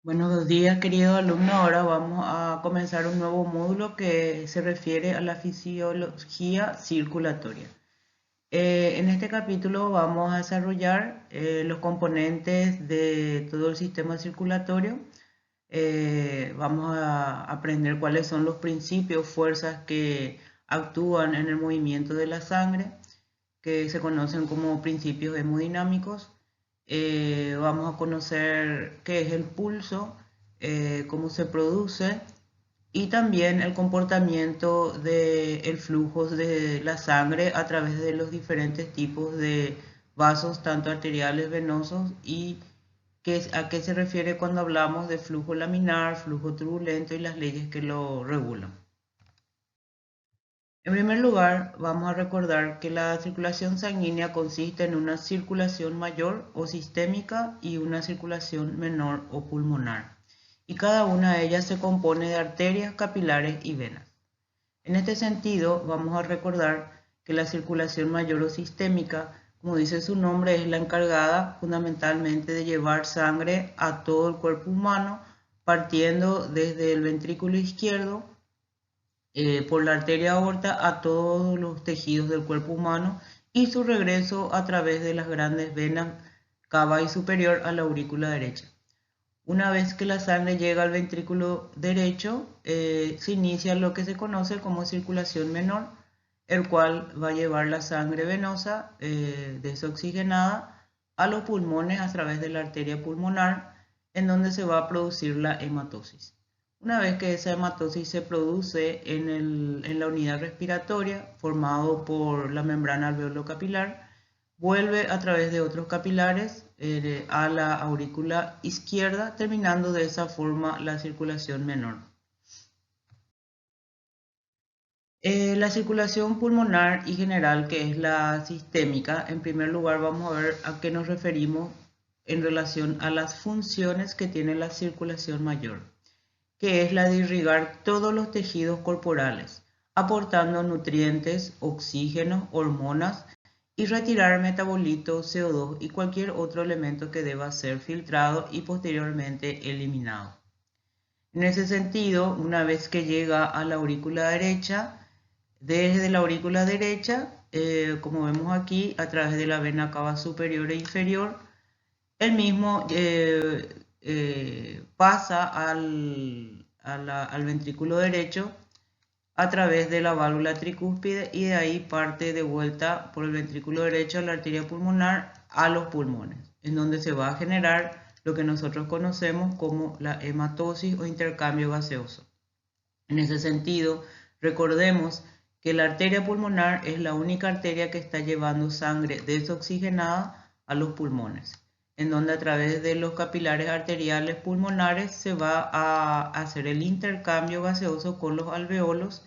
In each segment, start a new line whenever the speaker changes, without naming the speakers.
Buenos días, querido alumno. Ahora vamos a comenzar un nuevo módulo que se refiere a la fisiología circulatoria. En este capítulo vamos a desarrollar los componentes de todo el sistema circulatorio. Vamos a aprender cuáles son los principios, fuerzas que actúan en el movimiento de la sangre, que se conocen como principios hemodinámicos. Vamos a conocer qué es el pulso, cómo se produce y también el comportamiento del flujo de la sangre a través de los diferentes tipos de vasos, tanto arteriales, venosos, y a qué se refiere cuando hablamos de flujo laminar, flujo turbulento y las leyes que lo regulan. En primer lugar, vamos a recordar que la circulación sanguínea consiste en una circulación mayor o sistémica y una circulación menor o pulmonar, y cada una de ellas se compone de arterias, capilares y venas. En este sentido, vamos a recordar que la circulación mayor o sistémica, como dice su nombre, es la encargada fundamentalmente de llevar sangre a todo el cuerpo humano, partiendo desde el ventrículo izquierdo por la arteria aorta a todos los tejidos del cuerpo humano y su regreso a través de las grandes venas cava y superior a la aurícula derecha. Una vez que la sangre llega al ventrículo derecho, se inicia lo que se conoce como circulación menor, el cual va a llevar la sangre venosa desoxigenada a los pulmones a través de la arteria pulmonar, en donde se va a producir la hematosis. Una vez que esa hematosis se produce en la unidad respiratoria, formado por la membrana alveolo-capilar, vuelve a través de otros capilares a la aurícula izquierda, terminando de esa forma la circulación menor. La circulación pulmonar y general, que es la sistémica, en primer lugar vamos a ver a qué nos referimos en relación a las funciones que tiene la circulación mayor, que es la de irrigar todos los tejidos corporales, aportando nutrientes, oxígeno, hormonas y retirar metabolitos, CO2 y cualquier otro elemento que deba ser filtrado y posteriormente eliminado. En ese sentido, una vez que llega a la aurícula derecha, desde la aurícula derecha, como vemos aquí, a través de la vena cava superior e inferior, el mismo pasa al ventrículo derecho a través de la válvula tricúspide y de ahí parte de vuelta por el ventrículo derecho a la arteria pulmonar a los pulmones, en donde se va a generar lo que nosotros conocemos como la hematosis o intercambio gaseoso. En ese sentido, recordemos que la arteria pulmonar es la única arteria que está llevando sangre desoxigenada a los pulmones, en donde a través de los capilares arteriales pulmonares se va a hacer el intercambio gaseoso con los alveolos,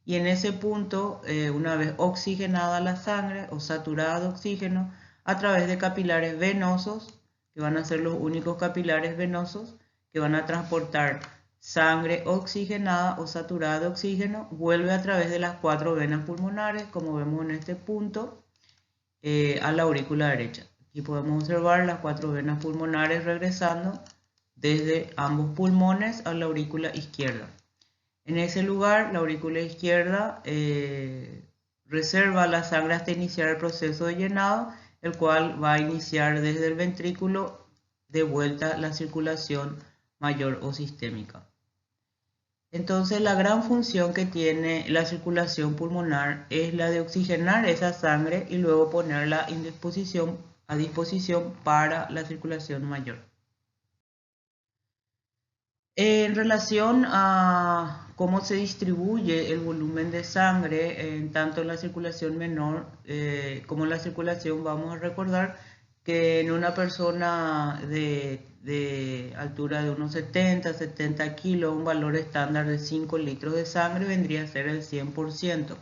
y en ese punto, una vez oxigenada la sangre o saturada de oxígeno, a través de capilares venosos, que van a ser los únicos capilares venosos que van a transportar sangre oxigenada o saturada de oxígeno, vuelve a través de las 4 venas pulmonares, como vemos en este punto, a la aurícula derecha. Aquí podemos observar las 4 venas pulmonares regresando desde ambos pulmones a la aurícula izquierda. En ese lugar, la aurícula izquierda reserva la sangre hasta iniciar el proceso de llenado, el cual va a iniciar desde el ventrículo de vuelta la circulación mayor o sistémica. Entonces, la gran función que tiene la circulación pulmonar es la de oxigenar esa sangre y luego ponerla a disposición para la circulación mayor. En relación a cómo se distribuye el volumen de sangre, en tanto en la circulación menor como en la circulación, vamos a recordar que en una persona de altura de unos 70 kilos, un valor estándar de 5 litros de sangre vendría a ser el 100%.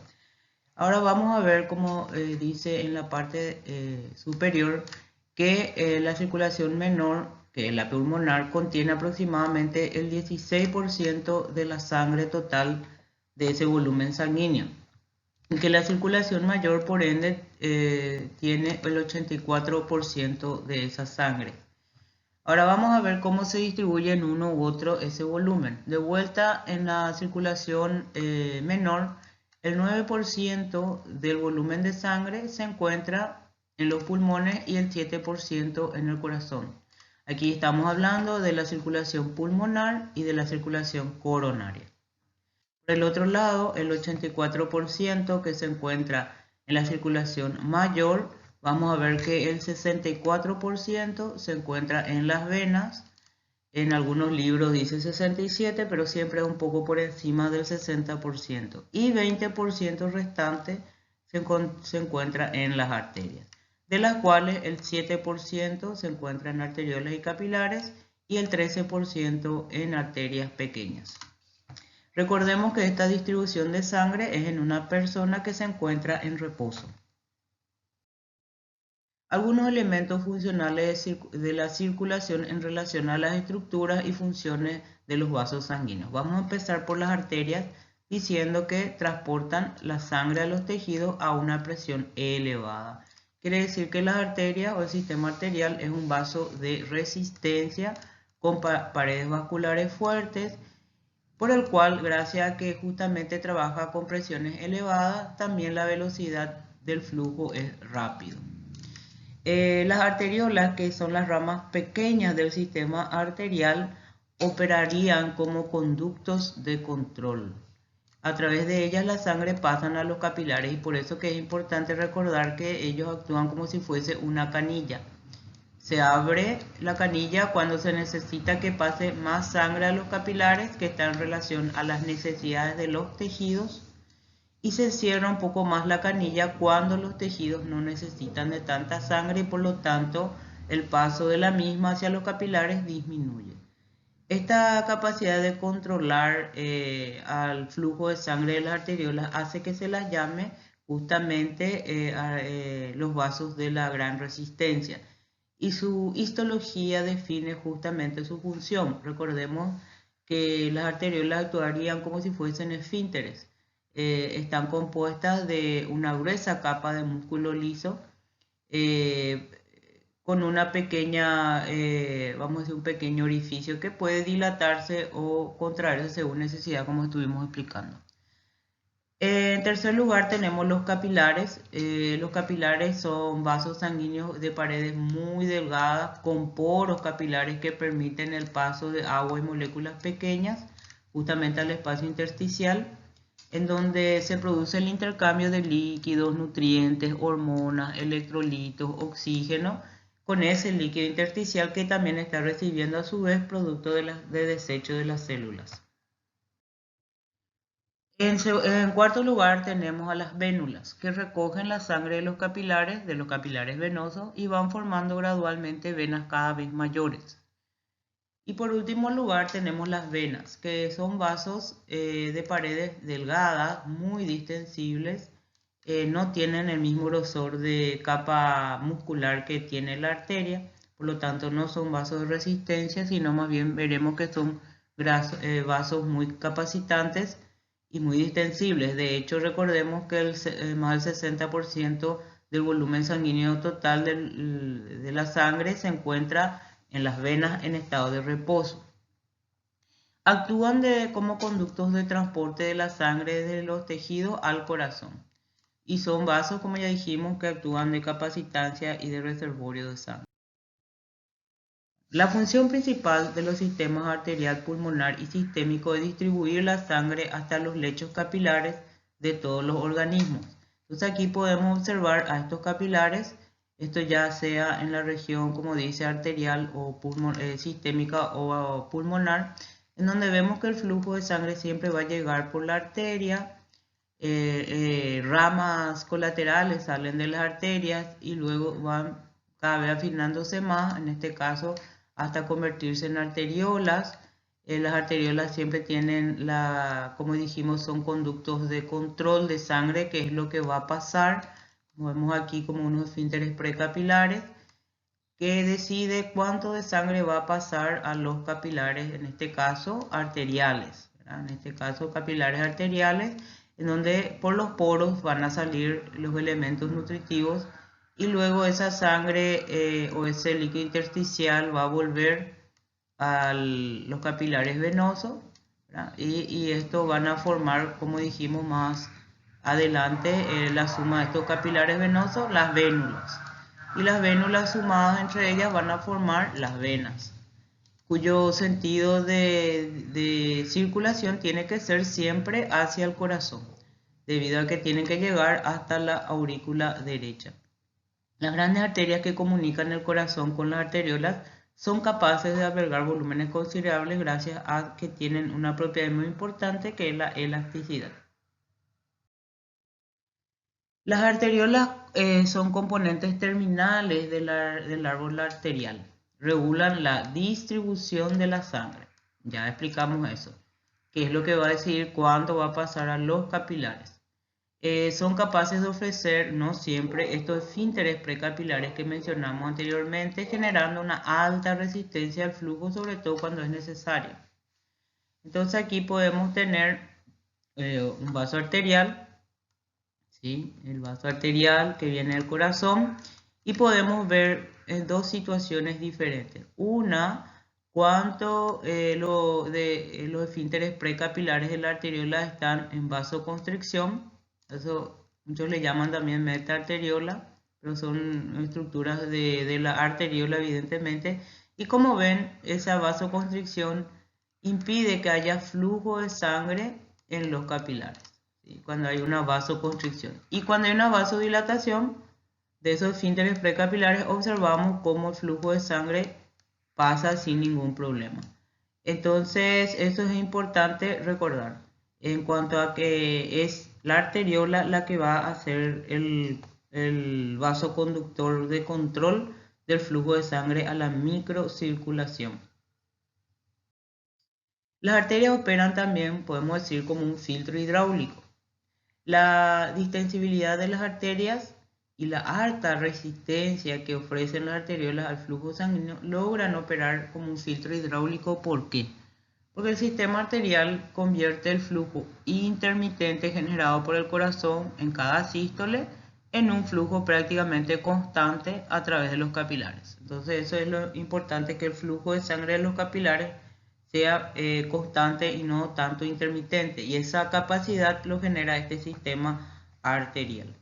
Ahora vamos a ver, como dice en la parte superior, que la circulación menor, que la pulmonar, contiene aproximadamente el 16% de la sangre total de ese volumen sanguíneo, y que la circulación mayor, por ende, tiene el 84% de esa sangre. Ahora vamos a ver cómo se distribuye en uno u otro ese volumen. De vuelta en la circulación menor, el 9% del volumen de sangre se encuentra en los pulmones y el 7% en el corazón. Aquí estamos hablando de la circulación pulmonar y de la circulación coronaria. Por el otro lado, el 84% que se encuentra en la circulación mayor, vamos a ver que el 64% se encuentra en las venas. En algunos libros dice 67, pero siempre es un poco por encima del 60%. Y 20% restante se encuentra en las arterias, de las cuales el 7% se encuentra en arteriolas y capilares y el 13% en arterias pequeñas. Recordemos que esta distribución de sangre es en una persona que se encuentra en reposo. Algunos elementos funcionales de la circulación en relación a las estructuras y funciones de los vasos sanguíneos. Vamos a empezar por las arterias, diciendo que transportan la sangre a los tejidos a una presión elevada. Quiere decir que las arterias o el sistema arterial es un vaso de resistencia con paredes vasculares fuertes, por el cual, gracias a que justamente trabaja con presiones elevadas, también la velocidad del flujo es rápido. Las arteriolas, que son las ramas pequeñas del sistema arterial, operarían como conductos de control. A través de ellas la sangre pasa a los capilares y por eso que es importante recordar que ellos actúan como si fuese una canilla. Se abre la canilla cuando se necesita que pase más sangre a los capilares, que está en relación a las necesidades de los tejidos, y se cierra un poco más la canilla cuando los tejidos no necesitan de tanta sangre y por lo tanto el paso de la misma hacia los capilares disminuye. Esta capacidad de controlar al flujo de sangre de las arteriolas hace que se las llame justamente los vasos de la gran resistencia. Y su histología define justamente su función. Recordemos que las arteriolas actuarían como si fuesen esfínteres. Están compuestas de una gruesa capa de músculo liso con una pequeña, vamos a decir, un pequeño orificio que puede dilatarse o contraerse según necesidad, como estuvimos explicando. En tercer lugar tenemos los capilares. Los capilares son vasos sanguíneos de paredes muy delgadas con poros capilares que permiten el paso de agua y moléculas pequeñas justamente al espacio intersticial, en donde se produce el intercambio de líquidos, nutrientes, hormonas, electrolitos, oxígeno, con ese líquido intersticial que también está recibiendo a su vez producto de desecho de las células. En cuarto lugar tenemos a las vénulas, que recogen la sangre de los capilares venosos, y van formando gradualmente venas cada vez mayores. Y por último lugar tenemos las venas, que son vasos de paredes delgadas, muy distensibles, no tienen el mismo grosor de capa muscular que tiene la arteria, por lo tanto no son vasos de resistencia, sino más bien veremos que son vasos muy capacitantes y muy distensibles. De hecho, recordemos que más del 60% del volumen sanguíneo total de la sangre se encuentra en las venas en estado de reposo. Actúan como conductos de transporte de la sangre de los tejidos al corazón. Y son vasos, como ya dijimos, que actúan de capacitancia y de reservorio de sangre. La función principal de los sistemas arterial, pulmonar y sistémico es distribuir la sangre hasta los lechos capilares de todos los organismos. Entonces aquí podemos observar a estos capilares, esto ya sea en la región, como dice, arterial o sistémica o pulmonar, en donde vemos que el flujo de sangre siempre va a llegar por la arteria, ramas colaterales salen de las arterias y luego van cada vez afinándose más, en este caso hasta convertirse en arteriolas. Las arteriolas siempre tienen, como dijimos, son conductos de control de sangre, que es lo que va a pasar, como vemos aquí, como unos esfínteres precapilares, que decide cuánto de sangre va a pasar a los capilares, en este caso arteriales, ¿verdad? En este caso capilares arteriales, en donde por los poros van a salir los elementos nutritivos y luego esa sangre o ese líquido intersticial va a volver a los capilares venosos, y esto van a formar, como dijimos más adelante, la suma de estos capilares venosos, las vénulas. Y las vénulas sumadas entre ellas van a formar las venas, cuyo sentido de circulación tiene que ser siempre hacia el corazón, debido a que tienen que llegar hasta la aurícula derecha. Las grandes arterias que comunican el corazón con las arteriolas son capaces de albergar volúmenes considerables gracias a que tienen una propiedad muy importante, que es la elasticidad. Las arteriolas son componentes terminales del árbol arterial. Regulan la distribución de la sangre. Ya explicamos eso, que es lo que va a decidir cuánto va a pasar a los capilares. Son capaces de ofrecer, no siempre, estos esfínteres precapilares que mencionamos anteriormente, generando una alta resistencia al flujo, sobre todo cuando es necesario. Entonces aquí podemos tener un vaso arterial, ¿sí? El vaso arterial que viene del corazón, y podemos ver dos situaciones diferentes. Una, cuánto los esfínteres precapilares de la arteriola están en vasoconstricción. Eso muchos le llaman también metaarteriola, pero son estructuras de la arteriola, evidentemente. Y como ven, esa vasoconstricción impide que haya flujo de sangre en los capilares, ¿sí? Cuando hay una vasoconstricción. Y cuando hay una vasodilatación de esos esfínteres precapilares, observamos cómo el flujo de sangre pasa sin ningún problema. Entonces, eso es importante recordar en cuanto a que es la arteriola la que va a ser el vasoconductor de control del flujo de sangre a la microcirculación. Las arterias operan también, podemos decir, como un filtro hidráulico. La distensibilidad de las arterias y la alta resistencia que ofrecen las arteriolas al flujo sanguíneo logran operar como un filtro hidráulico. ¿Por qué? Porque el sistema arterial convierte el flujo intermitente generado por el corazón en cada sístole en un flujo prácticamente constante a través de los capilares. Entonces eso es lo importante, que el flujo de sangre de los capilares sea constante y no tanto intermitente, y esa capacidad lo genera este sistema arterial.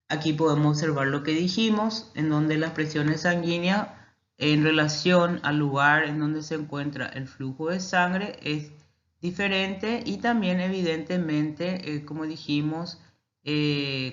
Aquí podemos observar lo que dijimos, en donde las presiones sanguíneas en relación al lugar en donde se encuentra el flujo de sangre es diferente, y también evidentemente, como dijimos,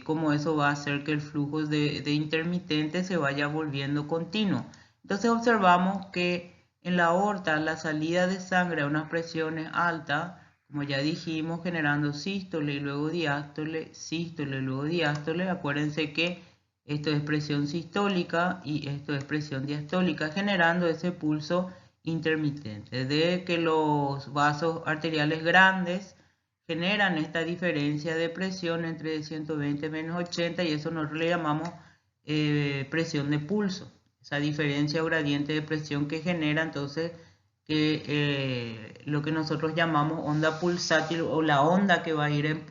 cómo eso va a hacer que el flujo de intermitente se vaya volviendo continuo. Entonces observamos que en la aorta la salida de sangre a unas presiones altas, como ya dijimos, generando sístole y luego diástole, sístole y luego diástole. Acuérdense que esto es presión sistólica y esto es presión diastólica, generando ese pulso intermitente. De que los vasos arteriales grandes generan esta diferencia de presión entre 120 menos 80, y eso nosotros le llamamos presión de pulso. Esa diferencia o gradiente de presión que genera entonces lo que nosotros llamamos onda pulsátil, o la onda que va a ir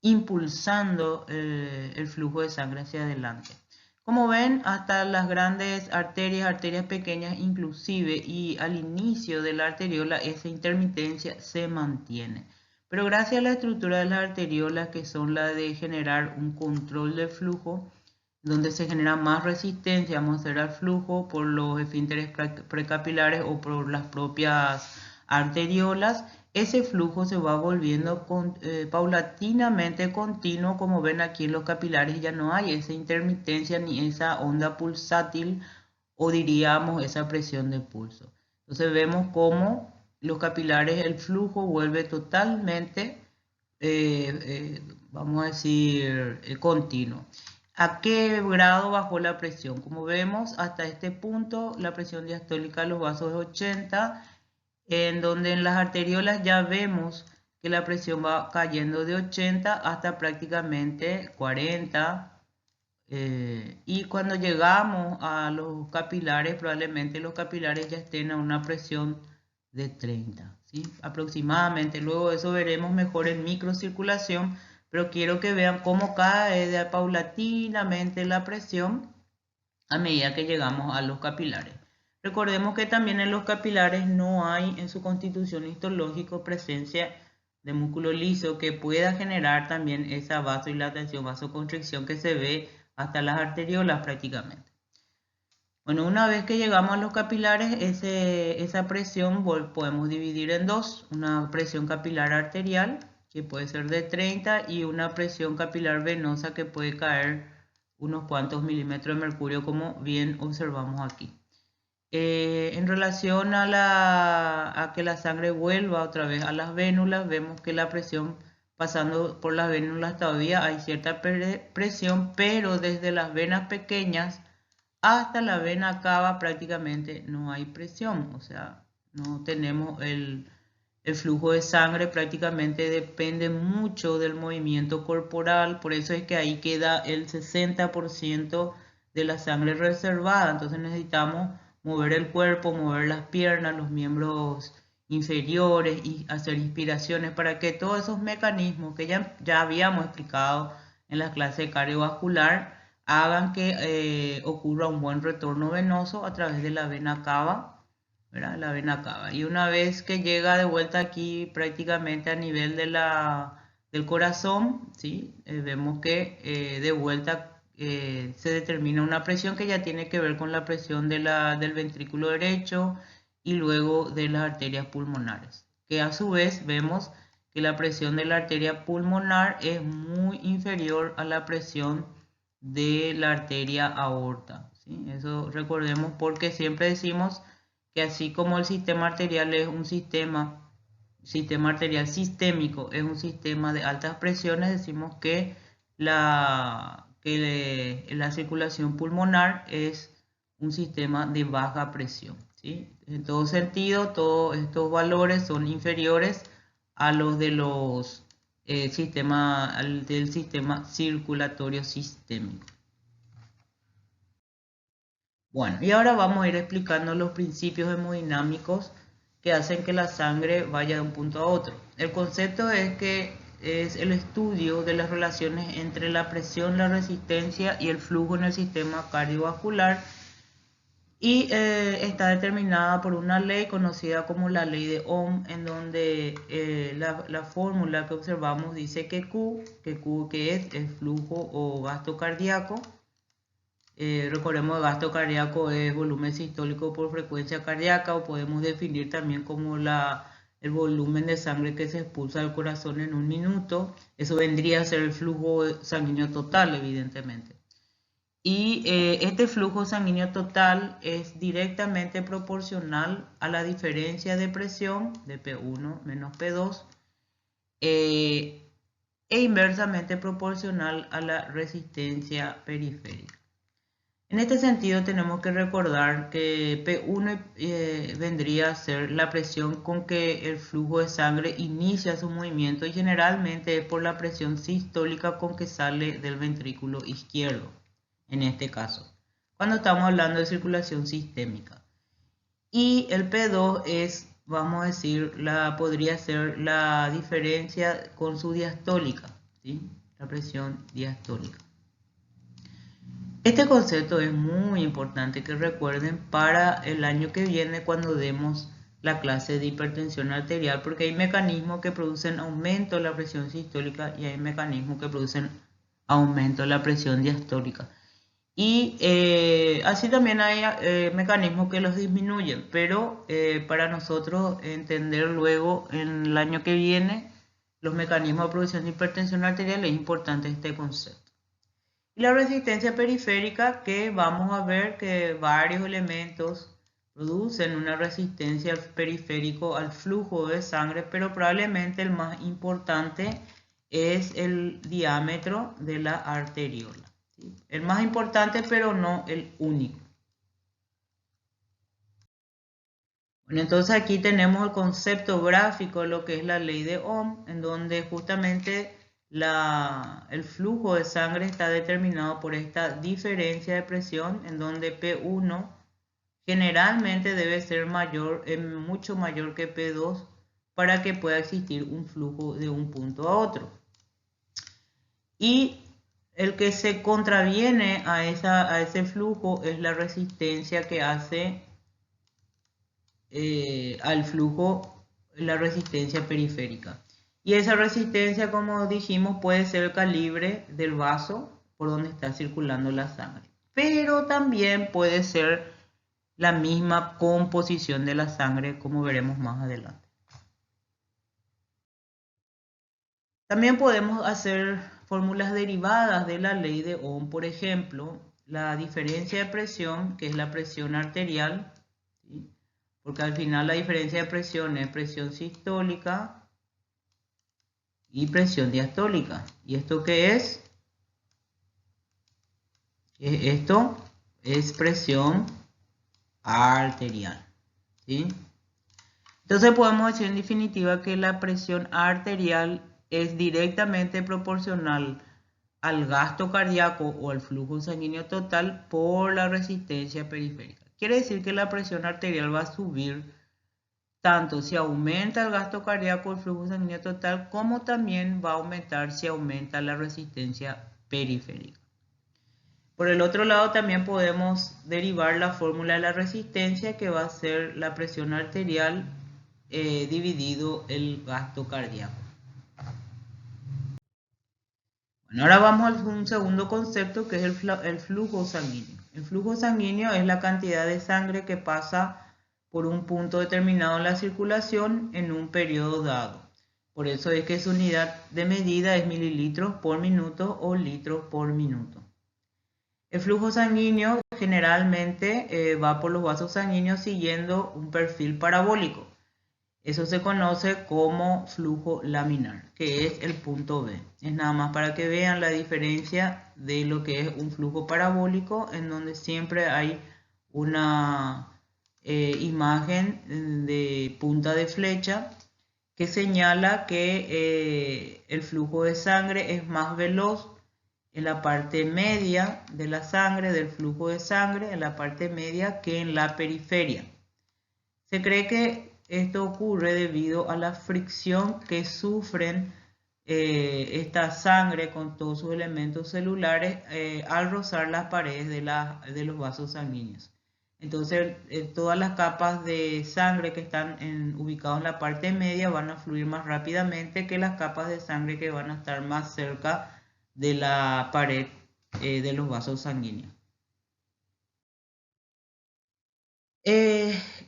impulsando el flujo de sangre hacia adelante. Como ven, hasta las grandes arterias, arterias pequeñas inclusive, y al inicio de la arteriola esa intermitencia se mantiene. Pero gracias a la estructura de las arteriolas, que son la de generar un control del flujo, donde se genera más resistencia, vamos a hacer al flujo por los esfínteres precapilares o por las propias arteriolas, ese flujo se va volviendo paulatinamente continuo. Como ven aquí en los capilares ya no hay esa intermitencia ni esa onda pulsátil, o diríamos esa presión de pulso. Entonces vemos cómo los capilares, el flujo vuelve totalmente, vamos a decir, continuo. ¿A qué grado bajó la presión? Como vemos, hasta este punto la presión diastólica de los vasos es 80, en donde en las arteriolas ya vemos que la presión va cayendo de 80 hasta prácticamente 40. Y cuando llegamos a los capilares, probablemente los capilares ya estén a una presión de 30, ¿sí? Aproximadamente. Luego de eso veremos mejor en microcirculación pero quiero que vean cómo cae paulatinamente la presión a medida que llegamos a los capilares. Recordemos que también en los capilares no hay en su constitución histológica presencia de músculo liso que pueda generar también esa vasodilatación, vasoconstricción que se ve hasta las arteriolas prácticamente. Bueno, una vez que llegamos a los capilares, esa presión podemos dividir en dos, una presión capilar arterial que puede ser de 30 y una presión capilar venosa que puede caer unos cuantos milímetros de mercurio, como bien observamos aquí. En relación a que la sangre vuelva otra vez a las vénulas, vemos que la presión pasando por las vénulas todavía hay cierta presión, pero desde las venas pequeñas hasta la vena cava prácticamente no hay presión, o sea, no tenemos el flujo de sangre, prácticamente depende mucho del movimiento corporal, por eso es que ahí queda el 60% de la sangre reservada, entonces necesitamos mover el cuerpo, mover las piernas, los miembros inferiores y hacer inspiraciones para que todos esos mecanismos que ya habíamos explicado en la clase cardiovascular hagan que ocurra un buen retorno venoso a través de la vena cava, ¿verdad? La vena cava. Y una vez que llega de vuelta aquí prácticamente a nivel del corazón, ¿sí? Vemos que de vuelta se determina una presión que ya tiene que ver con la presión del ventrículo derecho y luego de las arterias pulmonares, que a su vez vemos que la presión de la arteria pulmonar es muy inferior a la presión de la arteria aorta, ¿sí? Eso recordemos porque siempre decimos que así como el sistema arterial es un sistema arterial sistémico, es un sistema de altas presiones, decimos que la circulación pulmonar es un sistema de baja presión, ¿sí? En todo sentido, todos estos valores son inferiores a los de los del sistema circulatorio sistémico. Bueno, y ahora vamos a ir explicando los principios hemodinámicos que hacen que la sangre vaya de un punto a otro. El concepto es que es el estudio de las relaciones entre la presión, la resistencia y el flujo en el sistema cardiovascular y está determinada por una ley conocida como la ley de Ohm, en donde la fórmula que observamos dice que Q que es el flujo o gasto cardíaco. Recordemos que gasto cardíaco es volumen sistólico por frecuencia cardíaca, o podemos definir también como el volumen de sangre que se expulsa del corazón en un minuto. Eso vendría a ser el flujo sanguíneo total, evidentemente. Y este flujo sanguíneo total es directamente proporcional a la diferencia de presión de P1 menos P2 e inversamente proporcional a la resistencia periférica. En este sentido tenemos que recordar que P1 vendría a ser la presión con que el flujo de sangre inicia su movimiento y generalmente es por la presión sistólica con que sale del ventrículo izquierdo, en este caso, cuando estamos hablando de circulación sistémica. Y el P2 es, vamos a decir, podría ser la diferencia con su diastólica, ¿sí? La presión diastólica. Este concepto es muy importante que recuerden para el año que viene cuando demos la clase de hipertensión arterial, porque hay mecanismos que producen aumento de la presión sistólica y hay mecanismos que producen aumento de la presión diastólica. Y así también hay mecanismos que los disminuyen, pero para nosotros entender luego en el año que viene los mecanismos de producción de hipertensión arterial es importante este concepto. Y la resistencia periférica, que vamos a ver que varios elementos producen una resistencia periférico al flujo de sangre, pero probablemente el más importante es el diámetro de la arteriola. ¿Sí? El más importante, pero no el único. Bueno, entonces aquí tenemos el concepto gráfico de lo que es la ley de Ohm, en donde justamente el flujo de sangre está determinado por esta diferencia de presión, en donde P1 generalmente debe ser mucho mayor que P2 para que pueda existir un flujo de un punto a otro. Y el que se contraviene a ese flujo es la resistencia que hace al flujo, la resistencia periférica. Y esa resistencia, como dijimos, puede ser el calibre del vaso por donde está circulando la sangre. Pero también puede ser la misma composición de la sangre, como veremos más adelante. También podemos hacer fórmulas derivadas de la ley de Ohm, por ejemplo, la diferencia de presión, que es la presión arterial, ¿sí? Porque al final la diferencia de presión es presión sistólica y presión diastólica. ¿Y esto qué es? Esto es presión arterial, ¿sí? Entonces podemos decir en definitiva que la presión arterial es directamente proporcional al gasto cardíaco o al flujo sanguíneo total por la resistencia periférica. Quiere decir que la presión arterial va a subir tanto si aumenta el gasto cardíaco o el flujo sanguíneo total, como también va a aumentar si aumenta la resistencia periférica. Por el otro lado, también podemos derivar la fórmula de la resistencia, que va a ser la presión arterial dividido el gasto cardíaco. Bueno, ahora vamos a un segundo concepto, que es el flujo sanguíneo. El flujo sanguíneo es la cantidad de sangre que pasa por un punto determinado en la circulación en un periodo dado. Por eso es que su unidad de medida es mililitros por minuto o litros por minuto. El flujo sanguíneo generalmente va por los vasos sanguíneos siguiendo un perfil parabólico. Eso se conoce como flujo laminar, que es el punto B. Es nada más para que vean la diferencia de lo que es un flujo parabólico, en donde siempre hay una imagen de punta de flecha que señala que el flujo de sangre es más veloz en la parte media de la sangre, del flujo de sangre, en la parte media que en la periferia. Se cree que esto ocurre debido a la fricción que sufren esta sangre con todos sus elementos celulares al rozar las paredes de los vasos sanguíneos. Entonces, todas las capas de sangre que están ubicadas en la parte media van a fluir más rápidamente que las capas de sangre que van a estar más cerca de la pared de los vasos sanguíneos.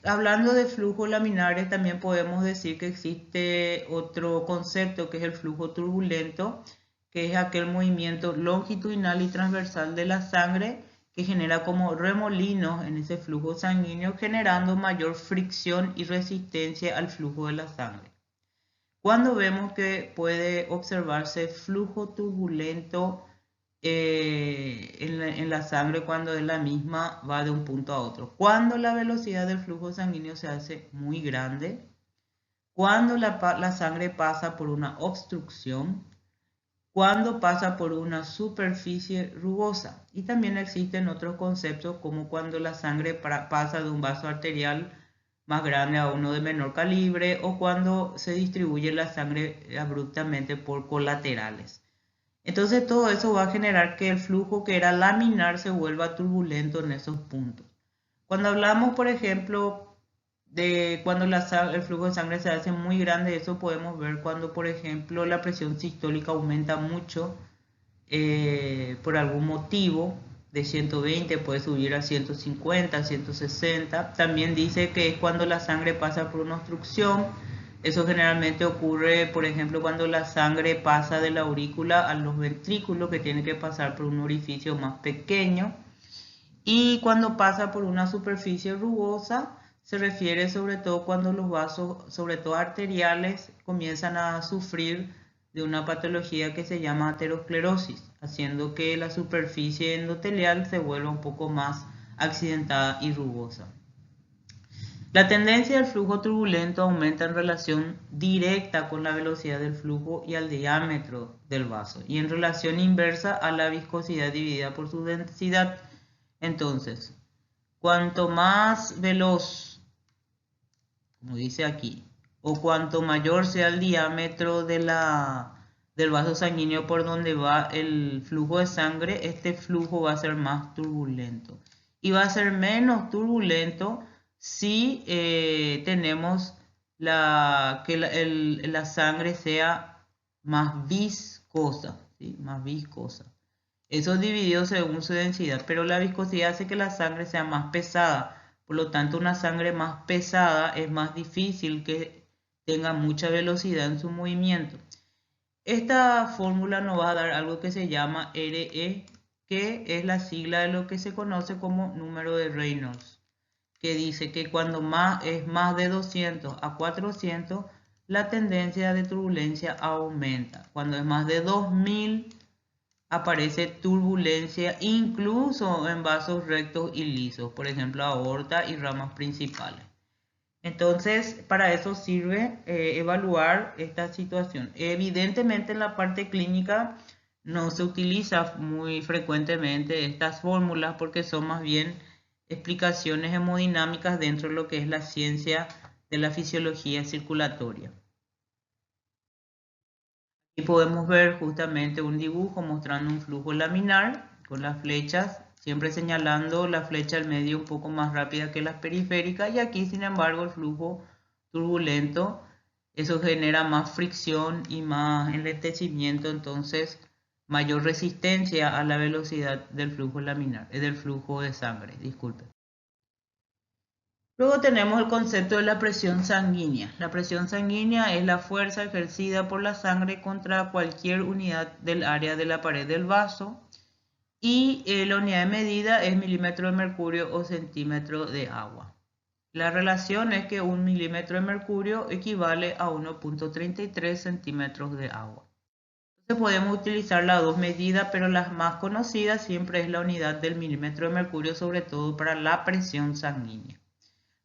Hablando de flujos laminares, también podemos decir que existe otro concepto que es el flujo turbulento, que es aquel movimiento longitudinal y transversal de la sangre que genera como remolinos en ese flujo sanguíneo, generando mayor fricción y resistencia al flujo de la sangre. Cuando vemos que puede observarse flujo turbulento en la sangre, cuando de la misma va de un punto a otro, cuando la velocidad del flujo sanguíneo se hace muy grande, cuando la sangre pasa por una obstrucción, cuando pasa por una superficie rugosa. Y también existen otros conceptos como cuando la sangre pasa de un vaso arterial más grande a uno de menor calibre, o cuando se distribuye la sangre abruptamente por colaterales. Entonces todo eso va a generar que el flujo que era laminar se vuelva turbulento en esos puntos. Cuando hablamos, por ejemplo, de cuando el flujo de sangre se hace muy grande, eso podemos ver cuando, por ejemplo, la presión sistólica aumenta mucho por algún motivo. De 120 puede subir a 150, 160. También dice que es cuando la sangre pasa por una obstrucción. Eso generalmente ocurre, por ejemplo, cuando la sangre pasa de la aurícula a los ventrículos, que tiene que pasar por un orificio más pequeño. Y cuando pasa por una superficie rugosa, se refiere sobre todo cuando los vasos, sobre todo arteriales, comienzan a sufrir de una patología que se llama aterosclerosis, haciendo que la superficie endotelial se vuelva un poco más accidentada y rugosa. La tendencia del flujo turbulento aumenta en relación directa con la velocidad del flujo y al diámetro del vaso, y en relación inversa a la viscosidad dividida por su densidad. Entonces, cuanto más veloz, como dice aquí, o cuanto mayor sea el diámetro del del vaso sanguíneo por donde va el flujo de sangre, este flujo va a ser más turbulento. Y va a ser menos turbulento si tenemos que la sangre sea más viscosa, ¿sí? Más viscosa. Eso es dividido según su densidad, pero la viscosidad hace que la sangre sea más pesada. Por lo tanto, una sangre más pesada es más difícil que tenga mucha velocidad en su movimiento. Esta fórmula nos va a dar algo que se llama RE, que es la sigla de lo que se conoce como número de Reynolds, que dice que cuando es más de 200 a 400, la tendencia de turbulencia aumenta. Cuando es más de 2000, aparece turbulencia incluso en vasos rectos y lisos, por ejemplo aorta y ramas principales. Entonces, para eso sirve evaluar esta situación. Evidentemente en la parte clínica no se utiliza muy frecuentemente estas fórmulas porque son más bien explicaciones hemodinámicas dentro de lo que es la ciencia de la fisiología circulatoria. Y podemos ver justamente un dibujo mostrando un flujo laminar con las flechas, siempre señalando la flecha al medio un poco más rápida que las periféricas, y aquí sin embargo el flujo turbulento, eso genera más fricción y más enlentecimiento, entonces mayor resistencia a la velocidad del flujo laminar, del flujo de sangre, disculpe. Luego tenemos el concepto de la presión sanguínea. La presión sanguínea es la fuerza ejercida por la sangre contra cualquier unidad del área de la pared del vaso y la unidad de medida es milímetro de mercurio o centímetro de agua. La relación es que 1 milímetro de mercurio equivale a 1.33 centímetros de agua. Entonces podemos utilizar las dos medidas, pero la más conocida siempre es la unidad del milímetro de mercurio, sobre todo para la presión sanguínea.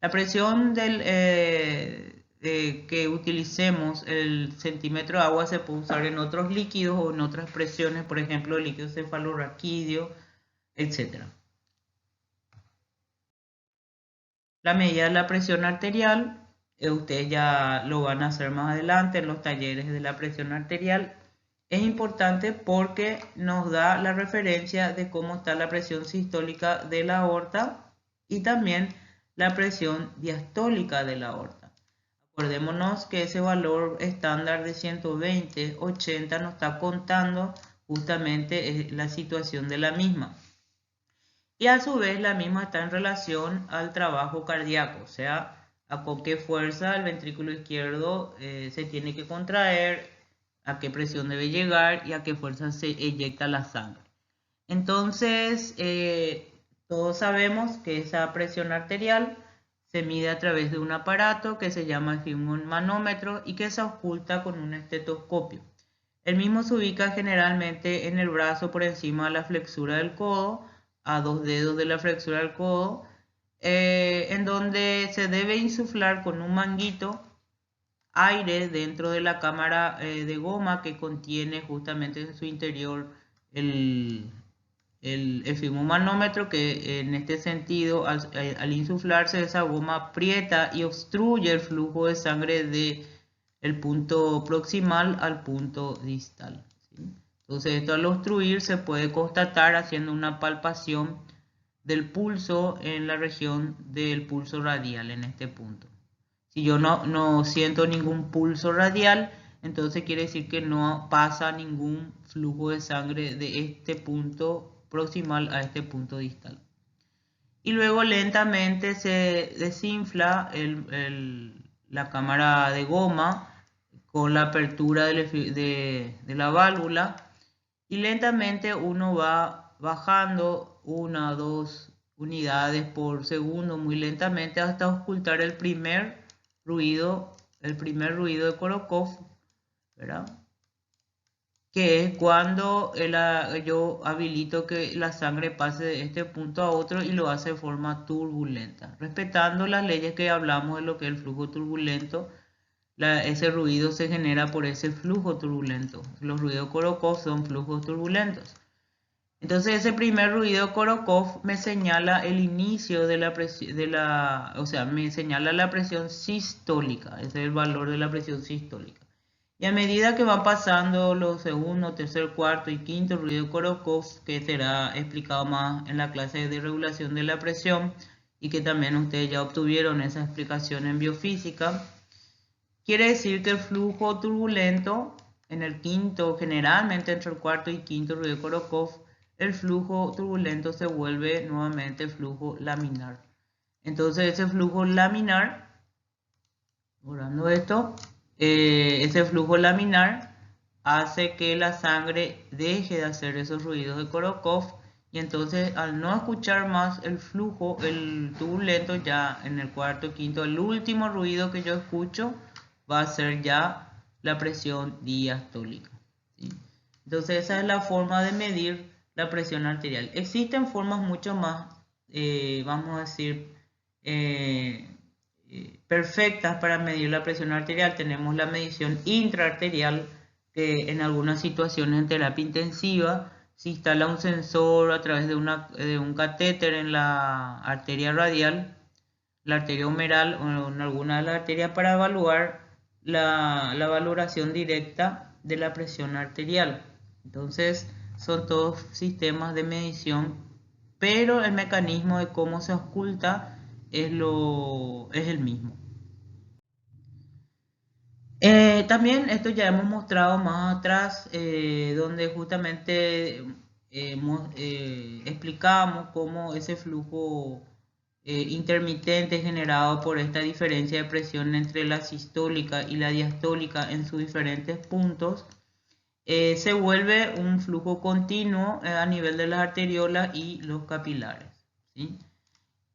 La presión que utilicemos, el centímetro de agua, se puede usar en otros líquidos o en otras presiones, por ejemplo, líquido cefalorraquídeo, etc. La medida de la presión arterial, ustedes ya lo van a hacer más adelante en los talleres de la presión arterial. Es importante porque nos da la referencia de cómo está la presión sistólica de la aorta y también la presión diastólica de la aorta. Acordémonos que ese valor estándar de 120/80 nos está contando justamente la situación de la misma. Y a su vez la misma está en relación al trabajo cardíaco, o sea, a con qué fuerza el ventrículo izquierdo se tiene que contraer, a qué presión debe llegar y a qué fuerza se eyecta la sangre. Entonces, todos sabemos que esa presión arterial se mide a través de un aparato que se llama manómetro y que se oculta con un estetoscopio. El mismo se ubica generalmente en el brazo por encima de la flexura del codo, a 2 dedos de la flexura del codo, en donde se debe insuflar con un manguito aire dentro de la cámara de goma que contiene justamente en su interior el manómetro, que en este sentido al insuflarse esa goma aprieta y obstruye el flujo de sangre del punto proximal al punto distal, ¿sí? Entonces esto al obstruir se puede constatar haciendo una palpación del pulso en la región del pulso radial en este punto. Si yo no siento ningún pulso radial, entonces quiere decir que no pasa ningún flujo de sangre de este punto proximal a este punto distal. Y luego lentamente se desinfla la cámara de goma con la apertura de la válvula y lentamente uno va bajando 1 o 2 unidades por segundo muy lentamente hasta ocultar el primer ruido de Korokov, ¿verdad? Que es cuando yo habilito que la sangre pase de este punto a otro y lo hace de forma turbulenta, respetando las leyes que hablamos de lo que es el flujo turbulento. Ese ruido se genera por ese flujo turbulento. Los ruidos Korokov son flujos turbulentos. Entonces ese primer ruido Korokov me señala el inicio de la presión, o sea, me señala la presión sistólica. Ese es el valor de la presión sistólica. Y a medida que van pasando los segundo, tercer, cuarto y quinto ruido de Korokov, que será explicado más en la clase de regulación de la presión y que también ustedes ya obtuvieron esa explicación en biofísica, quiere decir que el flujo turbulento en el quinto, generalmente entre el cuarto y quinto ruido de Korokov, el flujo turbulento se vuelve nuevamente flujo laminar. Entonces ese flujo laminar, borrando esto, ese flujo laminar hace que la sangre deje de hacer esos ruidos de Korokov y entonces al no escuchar más el flujo, el turbulento ya en el cuarto, quinto, el último ruido que yo escucho va a ser ya la presión diastólica, ¿sí? Entonces esa es la forma de medir la presión arterial. Existen formas mucho más, vamos a decir, perfectas para medir la presión arterial. Tenemos la medición intraarterial, que en algunas situaciones en terapia intensiva se instala un sensor a través de un catéter en la arteria radial, la arteria humeral o en alguna de las arterias para evaluar la valoración directa de la presión arterial. Entonces son todos sistemas de medición, pero el mecanismo de cómo se oculta es el mismo. También esto ya hemos mostrado más atrás, donde justamente explicamos cómo ese flujo intermitente generado por esta diferencia de presión entre la sistólica y la diastólica en sus diferentes puntos se vuelve un flujo continuo a nivel de las arteriolas y los capilares, ¿sí?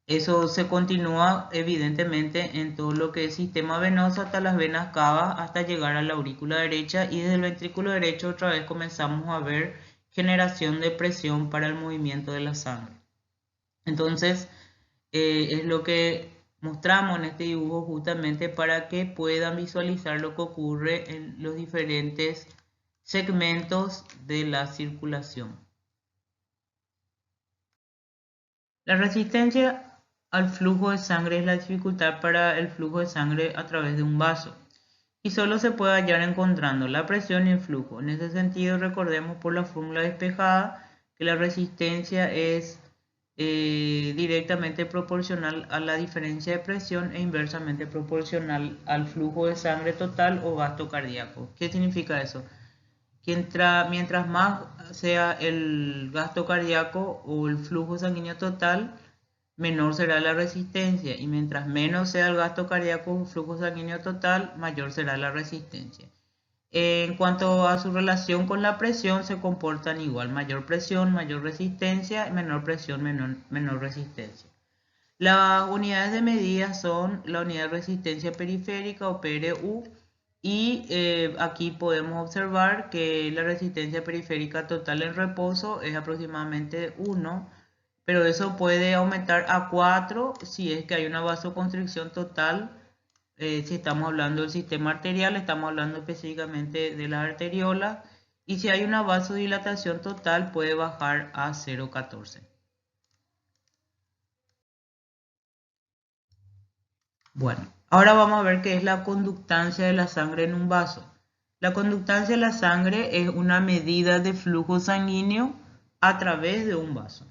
Eso se continúa evidentemente en todo lo que es sistema venoso hasta las venas cavas hasta llegar a la aurícula derecha y desde el ventrículo derecho otra vez comenzamos a ver generación de presión para el movimiento de la sangre. Entonces es lo que mostramos en este dibujo justamente para que puedan visualizar lo que ocurre en los diferentes segmentos de la circulación. La resistencia al flujo de sangre es la dificultad para el flujo de sangre a través de un vaso y solo se puede hallar encontrando la presión y el flujo. En ese sentido, recordemos por la fórmula despejada que la resistencia es directamente proporcional a la diferencia de presión e inversamente proporcional al flujo de sangre total o gasto cardíaco. ¿Qué significa eso? Que mientras más sea el gasto cardíaco o el flujo sanguíneo total, menor será la resistencia, y mientras menos sea el gasto cardíaco o flujo sanguíneo total, mayor será la resistencia. En cuanto a su relación con la presión, se comportan igual: mayor presión, mayor resistencia; menor presión, menor resistencia. Las unidades de medida son la unidad de resistencia periférica o PRU, y aquí podemos observar que la resistencia periférica total en reposo es aproximadamente 1, pero eso puede aumentar a 4 si es que hay una vasoconstricción total. Si estamos hablando del sistema arterial, estamos hablando específicamente de las arteriolas, y si hay una vasodilatación total puede bajar a 0,14. Bueno, ahora vamos a ver qué es la conductancia de la sangre en un vaso. La conductancia de la sangre es una medida de flujo sanguíneo a través de un vaso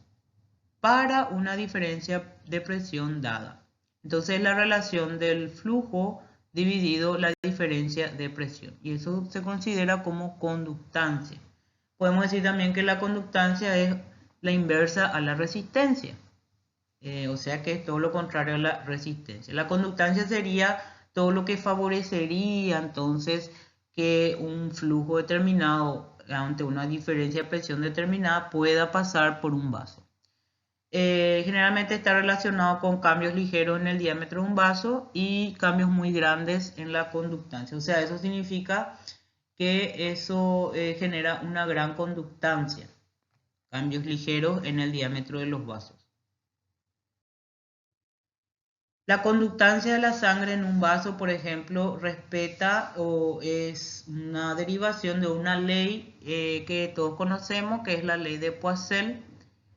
para una diferencia de presión dada. Entonces, la relación del flujo dividido la diferencia de presión, y eso se considera como conductancia. Podemos decir también que la conductancia es la inversa a la resistencia. O sea que es todo lo contrario a la resistencia. La conductancia sería todo lo que favorecería entonces que un flujo determinado ante una diferencia de presión determinada pueda pasar por un vaso. Generalmente está relacionado con cambios ligeros en el diámetro de un vaso y cambios muy grandes en la conductancia. O sea, eso significa que eso genera una gran conductancia, cambios ligeros en el diámetro de los vasos. La conductancia de la sangre en un vaso, por ejemplo, respeta o es una derivación de una ley que todos conocemos, que es la ley de Poiseuille,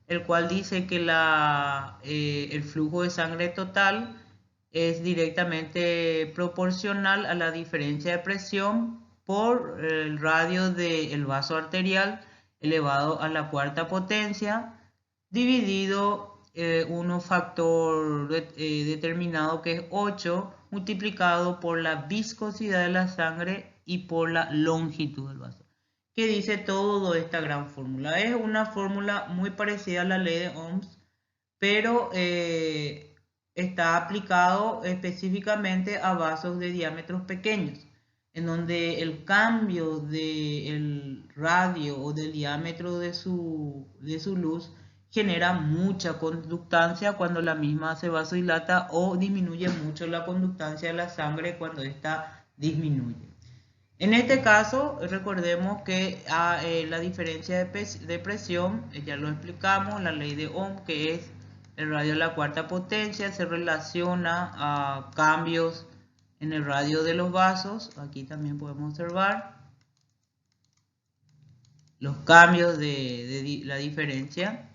el cual dice que el flujo de sangre total es directamente proporcional a la diferencia de presión por el radio del vaso arterial elevado a la cuarta potencia, dividido un factor determinado que es 8, multiplicado por la viscosidad de la sangre y por la longitud del vaso. ¿Qué dice toda esta gran fórmula? Es una fórmula muy parecida a la ley de Ohms, pero está aplicado específicamente a vasos de diámetros pequeños, en donde el cambio del radio o del diámetro de su luz genera mucha conductancia cuando la misma se vasodilata, o disminuye mucho la conductancia de la sangre cuando esta disminuye. En este caso, recordemos que la diferencia de presión, ya lo explicamos, la ley de Ohm, que es el radio de la cuarta potencia, se relaciona a cambios en el radio de los vasos. Aquí también podemos observar los cambios de la diferencia.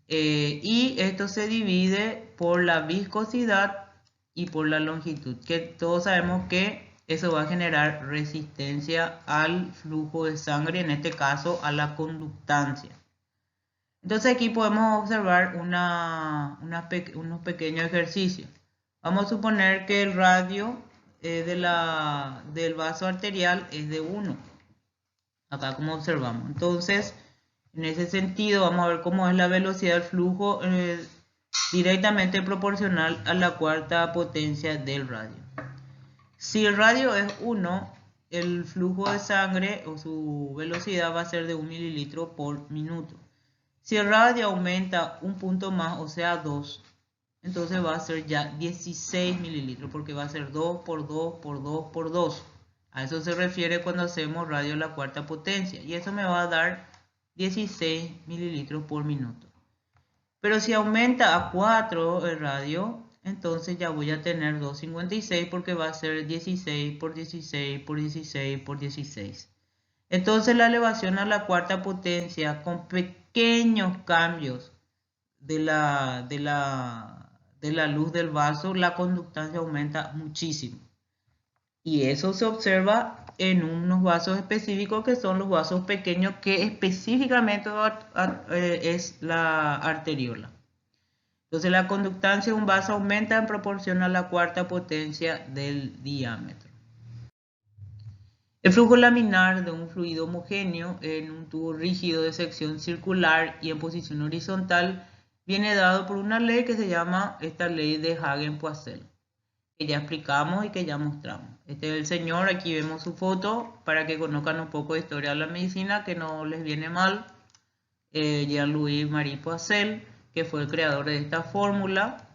Y esto se divide por la viscosidad y por la longitud, que todos sabemos que eso va a generar resistencia al flujo de sangre, en este caso a la conductancia. Entonces aquí podemos observar unos pequeños ejercicios. Vamos a suponer que el radio del vaso arterial es de 1. Acá como observamos. Entonces, en ese sentido, vamos a ver cómo es la velocidad del flujo directamente proporcional a la cuarta potencia del radio. Si el radio es 1, el flujo de sangre o su velocidad va a ser de 1 mililitro por minuto. Si el radio aumenta un punto más, o sea 2, entonces va a ser ya 16 mililitros, porque va a ser 2 por 2 por 2 por 2. A eso se refiere cuando hacemos radio a la cuarta potencia, y eso me va a dar 16 mililitros por minuto. Pero si aumenta a 4 el radio, entonces ya voy a tener 2,56, porque va a ser 16 por 16 por 16 por 16. Entonces la elevación a la cuarta potencia con pequeños cambios de la luz del vaso, la conductancia aumenta muchísimo. Y eso se observa en unos vasos específicos, que son los vasos pequeños, que específicamente es la arteriola. Entonces la conductancia de un vaso aumenta en proporción a la cuarta potencia del diámetro. El flujo laminar de un fluido homogéneo en un tubo rígido de sección circular y en posición horizontal viene dado por una ley que se llama esta ley de Hagen-Poiseuille, que ya explicamos y que ya mostramos. Este es el señor, aquí vemos su foto para que conozcan un poco de historia de la medicina, que no les viene mal. Jean-Louis Marie Poiseuille, que fue el creador de esta fórmula,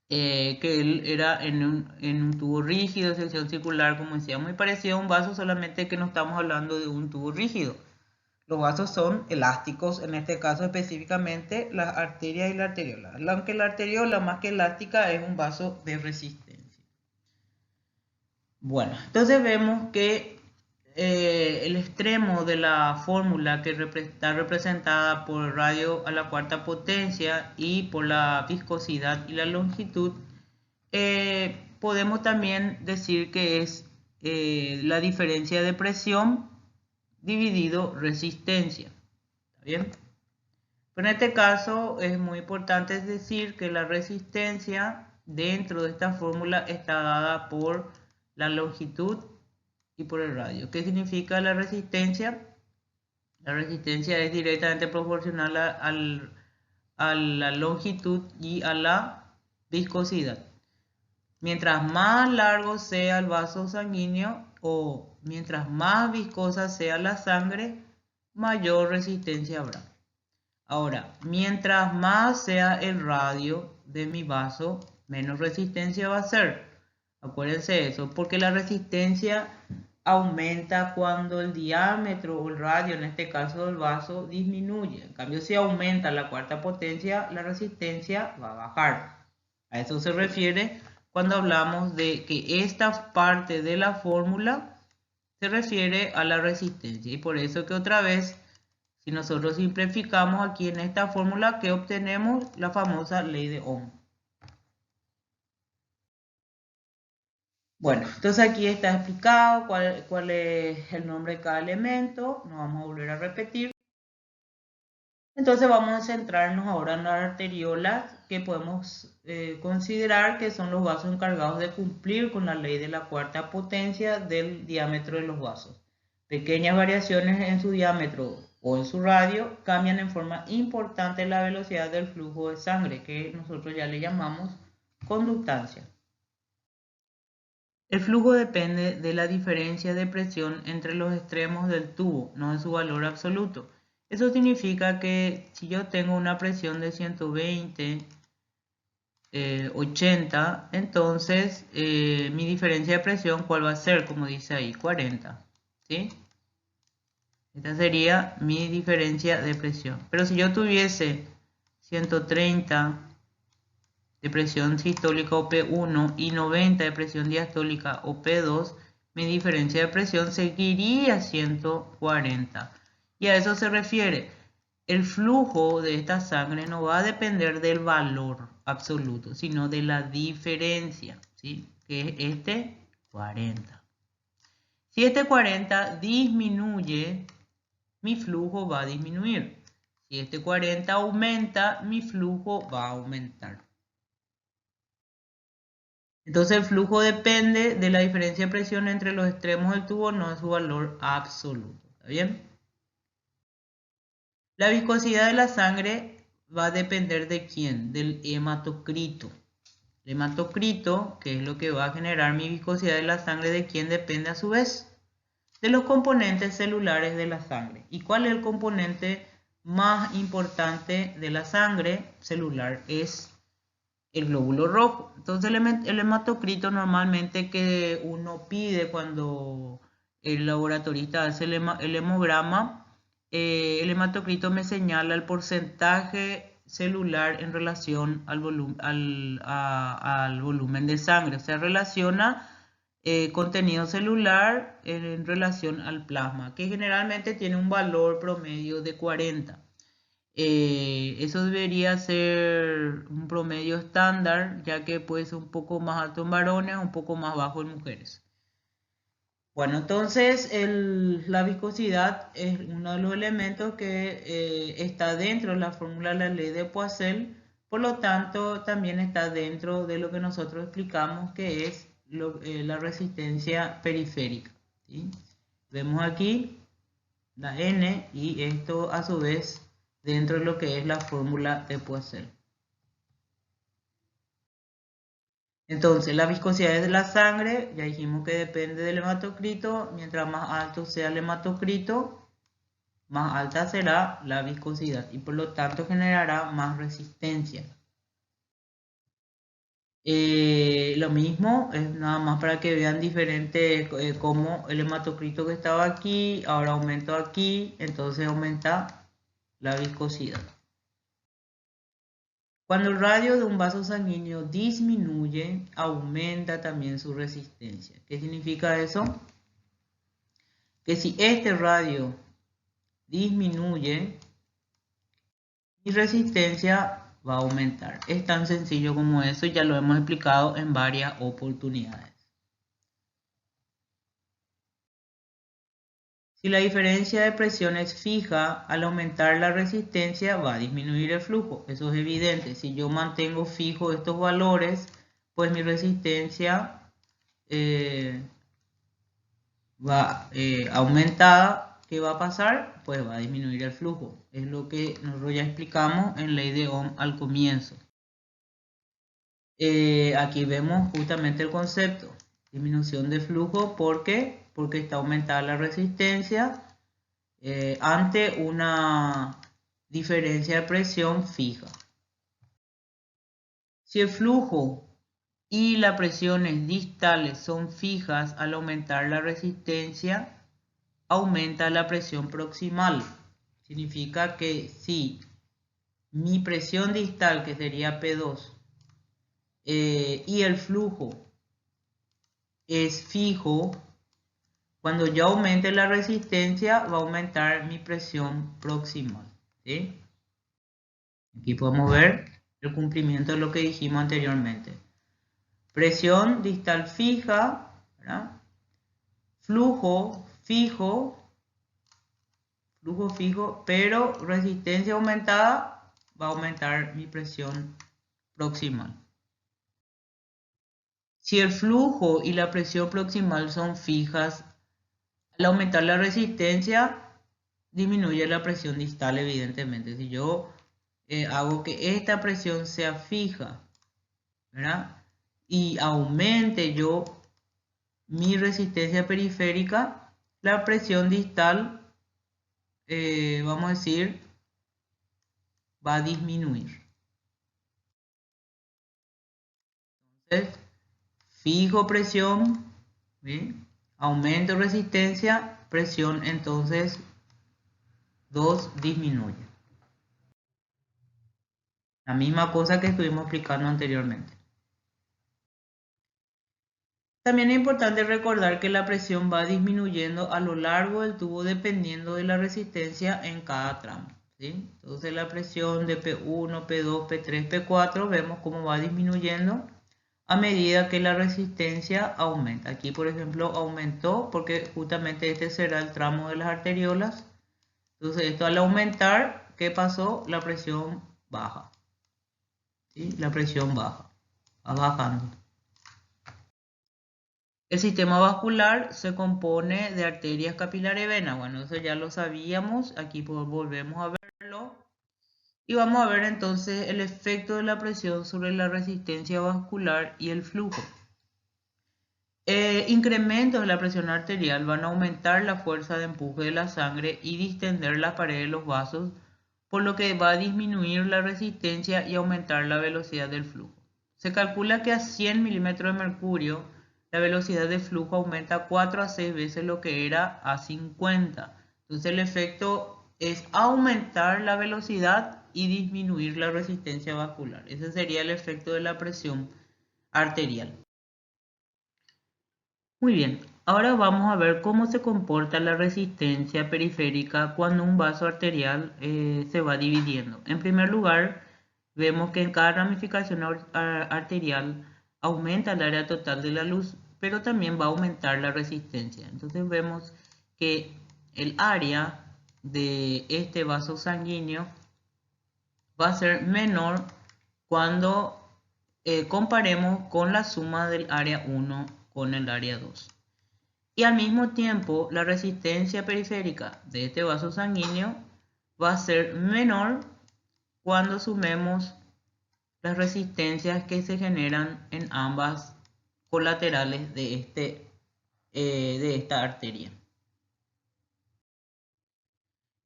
que él era en un tubo rígido de sección circular, como decía, muy parecido a un vaso, solamente que no estamos hablando de un tubo rígido. Los vasos son elásticos, en este caso específicamente las arterias y la arteriola. Aunque la arteriola, más que elástica, es un vaso de resistencia. Bueno, entonces vemos que el extremo de la fórmula, que está representada por el radio a la cuarta potencia y por la viscosidad y la longitud, podemos también decir que es la diferencia de presión dividido resistencia. ¿Está bien? Pero en este caso es muy importante decir que la resistencia dentro de esta fórmula está dada por la longitud y por el radio. ¿Qué significa la resistencia? La resistencia es directamente proporcional a la longitud y a la viscosidad. Mientras más largo sea el vaso sanguíneo o mientras más viscosa sea la sangre, mayor resistencia habrá. Ahora, mientras más sea el radio de mi vaso, menos resistencia va a ser. Acuérdense eso, porque la resistencia aumenta cuando el diámetro o el radio, en este caso del vaso, disminuye. En cambio, si aumenta la cuarta potencia, la resistencia va a bajar. A eso se refiere cuando hablamos de que esta parte de la fórmula se refiere a la resistencia. Y por eso que otra vez, si nosotros simplificamos aquí en esta fórmula, que obtenemos la famosa ley de Ohm. Bueno, entonces aquí está explicado cuál es el nombre de cada elemento. No vamos a volver a repetir. Entonces vamos a centrarnos ahora en las arteriolas que podemos considerar que son los vasos encargados de cumplir con la ley de la cuarta potencia del diámetro de los vasos. Pequeñas variaciones en su diámetro o en su radio cambian en forma importante la velocidad del flujo de sangre, que nosotros ya le llamamos conductancia. El flujo depende de la diferencia de presión entre los extremos del tubo, no de su valor absoluto. Eso significa que si yo tengo una presión de 120, 80, entonces mi diferencia de presión, ¿cuál va a ser? Como dice ahí, 40. ¿Sí? Esta sería mi diferencia de presión. Pero si yo tuviese 130 de presión sistólica o P1 y 90 de presión diastólica o P2, mi diferencia de presión seguiría 140. Y a eso se refiere. El flujo de esta sangre no va a depender del valor absoluto, sino de la diferencia, ¿sí? Que es este 40. Si este 40 disminuye, mi flujo va a disminuir. Si este 40 aumenta, mi flujo va a aumentar. Entonces el flujo depende de la diferencia de presión entre los extremos del tubo, no de su valor absoluto. ¿Está bien? La viscosidad de la sangre va a depender de quién, del hematocrito. El hematocrito, que es lo que va a generar mi viscosidad de la sangre, de quién depende a su vez, de los componentes celulares de la sangre. ¿Y cuál es el componente más importante de la sangre celular? Es el glóbulo rojo. Entonces el hematocrito normalmente que uno pide cuando el laboratorista hace el hemograma, el hematocrito me señala el porcentaje celular en relación al volumen de sangre. O sea, relaciona contenido celular en relación al plasma, que generalmente tiene un valor promedio de 40. Eso debería ser un promedio estándar, ya que puede ser un poco más alto en varones, un poco más bajo en mujeres. Bueno, entonces la viscosidad es uno de los elementos que está dentro de la fórmula de la ley de Poiseuille, por lo tanto también está dentro de lo que nosotros explicamos que es la resistencia periférica, ¿sí? Vemos aquí la N y esto a su vez dentro de lo que es la fórmula de Poiseuille. Entonces, la viscosidad de la sangre, ya dijimos que depende del hematocrito. Mientras más alto sea el hematocrito, más alta será la viscosidad y por lo tanto generará más resistencia. Lo mismo, es nada más para que vean diferente como el hematocrito que estaba aquí, ahora aumenta aquí, entonces aumenta la viscosidad. Cuando el radio de un vaso sanguíneo disminuye, aumenta también su resistencia. ¿Qué significa eso? Que si este radio disminuye, mi resistencia va a aumentar. Es tan sencillo como eso, ya lo hemos explicado en varias oportunidades. Si la diferencia de presión es fija, al aumentar la resistencia va a disminuir el flujo. Eso es evidente. Si yo mantengo fijo estos valores, pues mi resistencia va aumentada. ¿Qué va a pasar? Pues va a disminuir el flujo. Es lo que nosotros ya explicamos en ley de Ohm al comienzo. Aquí vemos justamente el concepto. Disminución de flujo. ¿Por qué? Porque está aumentada la resistencia ante una diferencia de presión fija. Si el flujo y las presiones distales son fijas, al aumentar la resistencia, aumenta la presión proximal. Significa que si mi presión distal, que sería P2, y el flujo es fijo, cuando yo aumente la resistencia va a aumentar mi presión proximal. ¿Sí? Aquí podemos ver el cumplimiento de lo que dijimos anteriormente. Presión distal fija ¿verdad? Flujo fijo, pero resistencia aumentada, va a aumentar mi presión proximal. Si el flujo y la presión proximal son fijas, al aumentar la resistencia, disminuye la presión distal, evidentemente. Si yo hago que esta presión sea fija, ¿verdad? Y aumente yo mi resistencia periférica, la presión distal, vamos a decir, va a disminuir. Entonces, fijo presión, ¿bien? Aumento resistencia, presión entonces 2 disminuye. La misma cosa que estuvimos explicando anteriormente. También es importante recordar que la presión va disminuyendo a lo largo del tubo dependiendo de la resistencia en cada tramo, ¿sí? Entonces la presión de P1, P2, P3, P4 vemos cómo va disminuyendo a medida que la resistencia aumenta. Aquí por ejemplo aumentó porque justamente este será el tramo de las arteriolas. Entonces esto al aumentar, ¿qué pasó? La presión baja, ¿sí? La presión baja, va bajando. El sistema vascular se compone de arterias, capilares y venas. Bueno, eso ya lo sabíamos. Aquí volvemos a verlo. Y vamos a ver entonces el efecto de la presión sobre la resistencia vascular y el flujo. Incrementos de la presión arterial van a aumentar la fuerza de empuje de la sangre y distender las paredes de los vasos, por lo que va a disminuir la resistencia y aumentar la velocidad del flujo. Se calcula que a 100 milímetros de mercurio la velocidad de flujo aumenta 4 a 6 veces lo que era a 50. Entonces el efecto es aumentar la velocidad y disminuir la resistencia vascular. Ese sería el efecto de la presión arterial. Muy bien, ahora vamos a ver cómo se comporta la resistencia periférica cuando un vaso arterial se va dividiendo. En primer lugar, vemos que en cada ramificación arterial aumenta el área total de la luz, pero también va a aumentar la resistencia. Entonces vemos que el área de este vaso sanguíneo va a ser menor cuando comparemos con la suma del área 1 con el área 2. Y al mismo tiempo, la resistencia periférica de este vaso sanguíneo va a ser menor cuando sumemos las resistencias que se generan en ambas colaterales de esta arteria.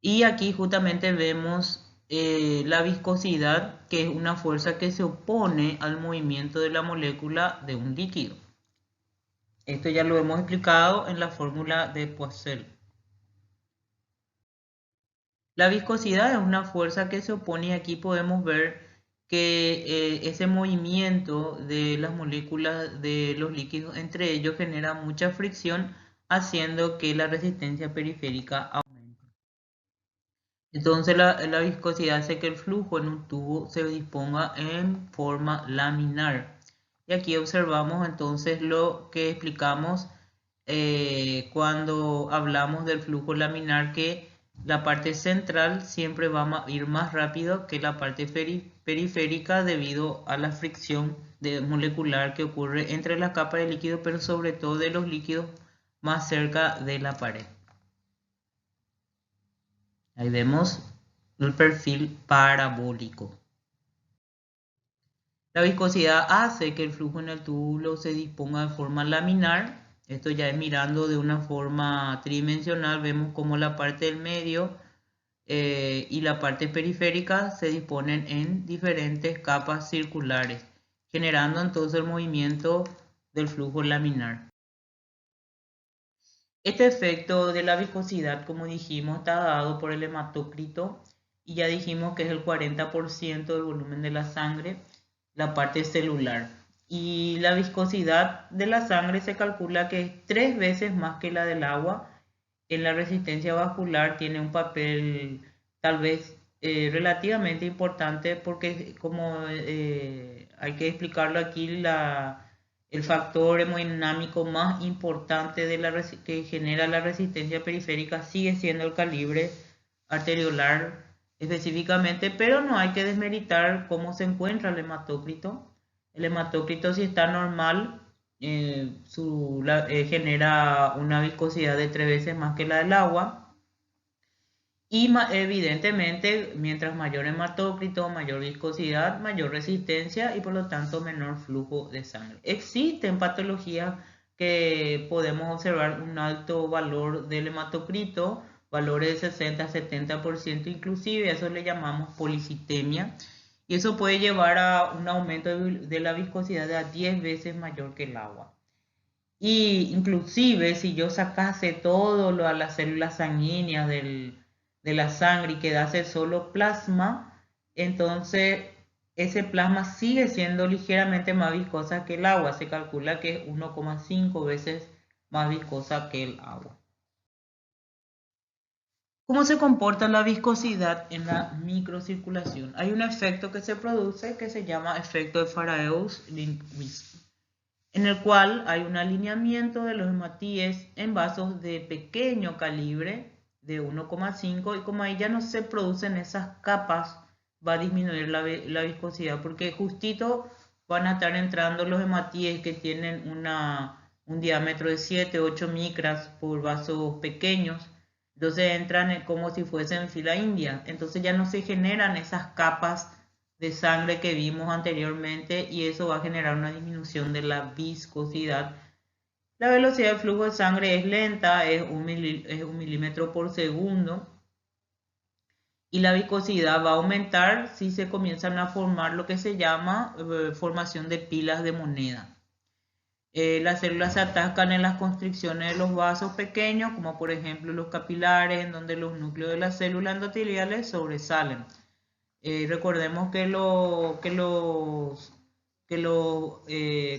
Y aquí justamente vemos la viscosidad, que es una fuerza que se opone al movimiento de la molécula de un líquido. Esto ya lo hemos explicado en la fórmula de Poiseuille. La viscosidad es una fuerza que se opone y aquí podemos ver que ese movimiento de las moléculas de los líquidos entre ellos genera mucha fricción, haciendo que la resistencia periférica aumente. Entonces la viscosidad hace que el flujo en un tubo se disponga en forma laminar. Y aquí observamos entonces lo que explicamos cuando hablamos del flujo laminar, que la parte central siempre va a ir más rápido que la parte periférica debido a la fricción molecular que ocurre entre las capas de líquido, pero sobre todo de los líquidos más cerca de la pared. Ahí vemos el perfil parabólico. La viscosidad hace que el flujo en el túbulo se disponga de forma laminar. Esto ya es mirando de una forma tridimensional. Vemos como la parte del medio y la parte periférica se disponen en diferentes capas circulares, generando entonces el movimiento del flujo laminar. Este efecto de la viscosidad, como dijimos, está dado por el hematócrito y ya dijimos que es el 40% del volumen de la sangre, la parte celular. Y la viscosidad de la sangre se calcula que es 3 veces más que la del agua. En la resistencia vascular tiene un papel tal vez relativamente importante porque como hay que explicarlo aquí, El factor hemodinámico más importante que genera la resistencia periférica sigue siendo el calibre arteriolar específicamente, pero no hay que desmeritar cómo se encuentra el hematócrito. El hematócrito, si está normal, genera una viscosidad de 3 veces más que la del agua. Y evidentemente, mientras mayor hematócrito, mayor viscosidad, mayor resistencia y por lo tanto menor flujo de sangre. Existen patologías que podemos observar un alto valor del hematocrito, valores de 60-70% inclusive, eso le llamamos policitemia. Y eso puede llevar a un aumento de la viscosidad de a 10 veces mayor que el agua. Y inclusive si yo sacase todo a las células sanguíneas de la sangre y quedase solo plasma, entonces ese plasma sigue siendo ligeramente más viscosa que el agua. Se calcula que es 1,5 veces más viscosa que el agua. ¿Cómo se comporta la viscosidad en la microcirculación? Hay un efecto que se produce que se llama efecto de Faraday-Lindquist, en el cual hay un alineamiento de los hematíes en vasos de pequeño calibre de 1,5 y como ahí ya no se producen esas capas, va a disminuir la viscosidad porque justito van a estar entrando los hematíes que tienen un diámetro de 7-8 micras por vasos pequeños. Entonces entran como si fuesen fila india. Entonces ya no se generan esas capas de sangre que vimos anteriormente y eso va a generar una disminución de la viscosidad. La velocidad del flujo de sangre es lenta, es un milímetro por segundo y la viscosidad va a aumentar si se comienzan a formar lo que se llama formación de pilas de moneda. Las células se atascan en las constricciones de los vasos pequeños, como por ejemplo los capilares, en donde los núcleos de las células endoteliales sobresalen. Recordemos que los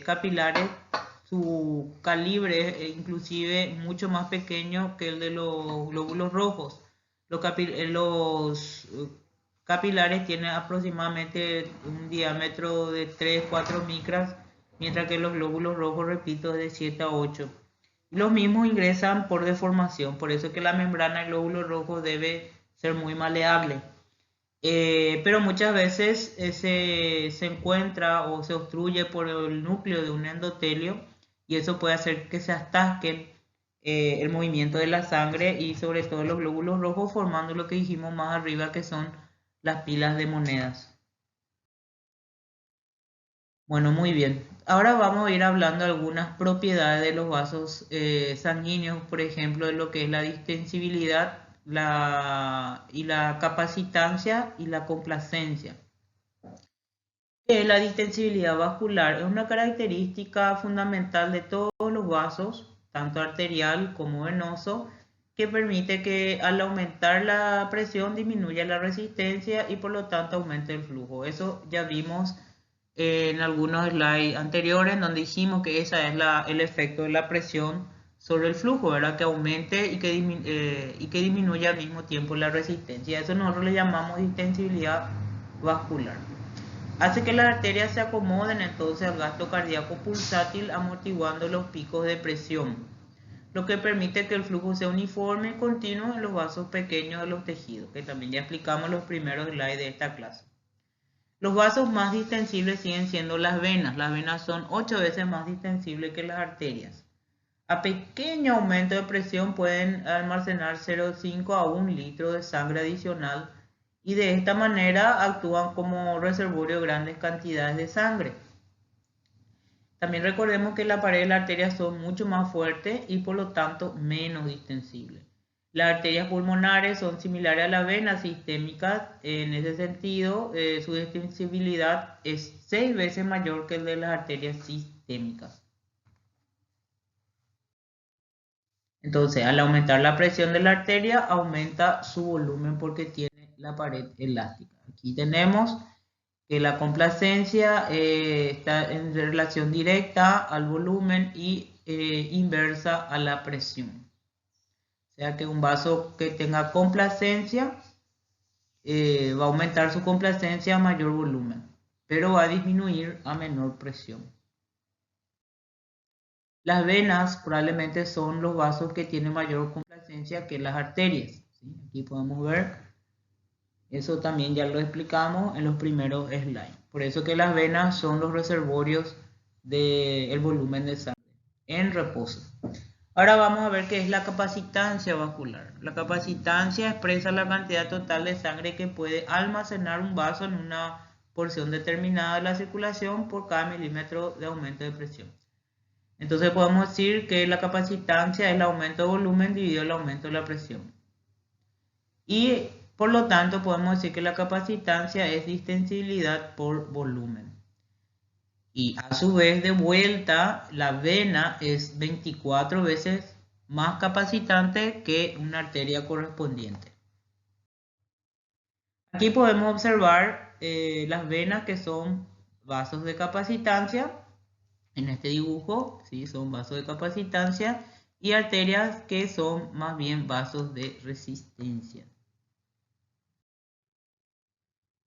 capilares, su calibre es inclusive mucho más pequeño que el de los glóbulos rojos. Los capilares tienen aproximadamente un diámetro de 3-4 micras, mientras que los glóbulos rojos, repito, de 7 a 8. Los mismos ingresan por deformación, por eso es que la membrana del glóbulo rojo debe ser muy maleable. Pero muchas veces se encuentra o se obstruye por el núcleo de un endotelio y eso puede hacer que se atasque el movimiento de la sangre y sobre todo los glóbulos rojos, formando lo que dijimos más arriba, que son las pilas de monedas. Bueno, muy bien. Ahora vamos a ir hablando de algunas propiedades de los vasos sanguíneos, por ejemplo, de lo que es la distensibilidad y la capacitancia y la complacencia. ¿Qué es la distensibilidad vascular? Es una característica fundamental de todos los vasos, tanto arterial como venoso, que permite que al aumentar la presión disminuya la resistencia y por lo tanto aumente el flujo. Eso ya vimos en algunos slides anteriores donde dijimos que ese es el efecto de la presión sobre el flujo, ¿verdad? Que aumente y que disminuya al mismo tiempo la resistencia. Eso nosotros le llamamos distensibilidad vascular. Hace que las arterias se acomoden entonces al gasto cardíaco pulsátil, amortiguando los picos de presión, lo que permite que el flujo sea uniforme y continuo en los vasos pequeños de los tejidos, que también ya explicamos los primeros slides de esta clase. Los vasos más distensibles siguen siendo las venas. Las venas son 8 veces más distensibles que las arterias. A pequeño aumento de presión pueden almacenar 0,5 a 1 litro de sangre adicional y de esta manera actúan como reservorio de grandes cantidades de sangre. También recordemos que la pared de la arteria son mucho más fuertes y por lo tanto menos distensibles. Las arterias pulmonares son similares a las venas sistémicas. En ese sentido, su distensibilidad es 6 veces mayor que el de las arterias sistémicas. Entonces, al aumentar la presión de la arteria, aumenta su volumen porque tiene la pared elástica. Aquí tenemos que la complacencia está en relación directa al volumen y inversa a la presión. O sea que un vaso que tenga complacencia va a aumentar su complacencia a mayor volumen, pero va a disminuir a menor presión. Las venas probablemente son los vasos que tienen mayor complacencia que las arterias, ¿sí? Aquí podemos ver, eso también ya lo explicamos en los primeros slides. Por eso que las venas son los reservorios del volumen de sangre en reposo. Ahora vamos a ver qué es la capacitancia vascular. La capacitancia expresa la cantidad total de sangre que puede almacenar un vaso en una porción determinada de la circulación por cada milímetro de aumento de presión. Entonces podemos decir que la capacitancia es el aumento de volumen dividido el aumento de la presión. Y por lo tanto podemos decir que la capacitancia es distensibilidad por volumen. Y a su vez, de vuelta, la vena es 24 veces más capacitante que una arteria correspondiente. Aquí podemos observar las venas que son vasos de capacitancia. En este dibujo, ¿sí? Son vasos de capacitancia, y arterias que son más bien vasos de resistencia.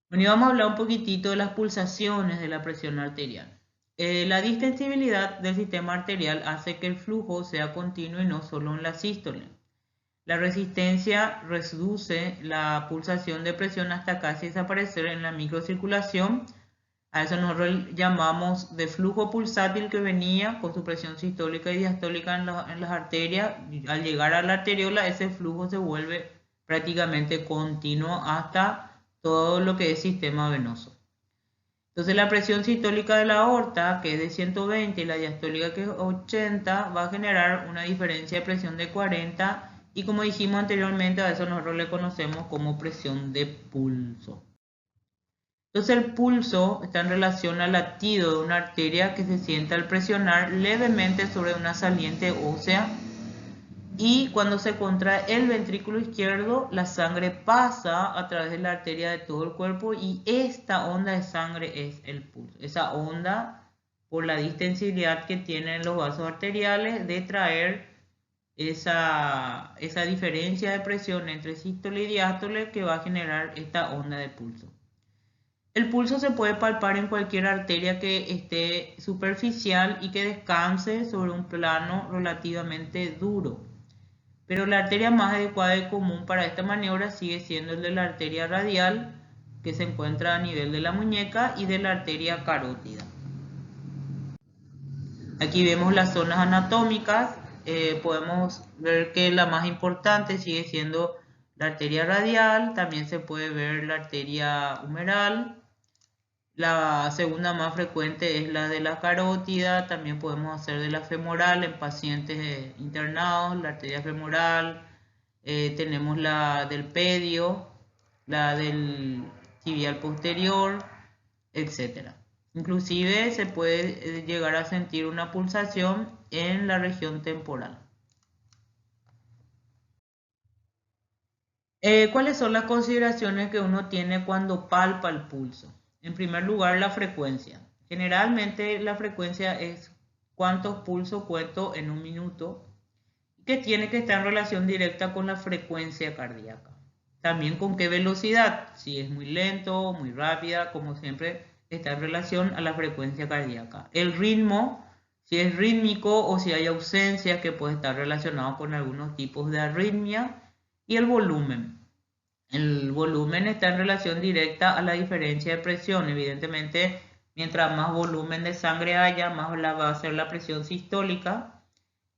Bueno, y vamos a hablar un poquitito de las pulsaciones de la presión arterial. La distensibilidad del sistema arterial hace que el flujo sea continuo y no solo en la sístole. La resistencia reduce la pulsación de presión hasta casi desaparecer en la microcirculación. A eso nosotros llamamos de flujo pulsátil, que venía con su presión sistólica y diastólica en las arterias. Al llegar a la arteriola, ese flujo se vuelve prácticamente continuo hasta todo lo que es sistema venoso. Entonces la presión sistólica de la aorta, que es de 120, y la diastólica, que es 80, va a generar una diferencia de presión de 40, y como dijimos anteriormente, a eso nosotros le conocemos como presión de pulso. Entonces el pulso está en relación al latido de una arteria que se siente al presionar levemente sobre una saliente ósea, y cuando se contrae el ventrículo izquierdo, la sangre pasa a través de la arteria de todo el cuerpo, y esta onda de sangre es el pulso. Esa onda, por la distensibilidad que tienen los vasos arteriales de traer esa diferencia de presión entre sístole y diástole, que va a generar esta onda de pulso. El pulso se puede palpar en cualquier arteria que esté superficial y que descanse sobre un plano relativamente duro. Pero la arteria más adecuada y común para esta maniobra sigue siendo el de la arteria radial, que se encuentra a nivel de la muñeca, y de la arteria carótida. Aquí vemos las zonas anatómicas. Podemos ver que la más importante sigue siendo la arteria radial. También se puede ver la arteria humeral. La segunda más frecuente es la de la carótida. También podemos hacer de la femoral en pacientes internados, la arteria femoral. Tenemos la del pedio, la del tibial posterior, etc. Inclusive se puede llegar a sentir una pulsación en la región temporal. ¿Cuáles son las consideraciones que uno tiene cuando palpa el pulso? En primer lugar, la frecuencia. Generalmente la frecuencia es cuántos pulsos cuento en un minuto, que tiene que estar en relación directa con la frecuencia cardíaca. También con qué velocidad, si es muy lento, muy rápida, como siempre está en relación a la frecuencia cardíaca. El ritmo, si es rítmico o si hay ausencia, que puede estar relacionado con algunos tipos de arritmia. Y el volumen. El volumen está en relación directa a la diferencia de presión. Evidentemente, mientras más volumen de sangre haya, más va a ser la presión sistólica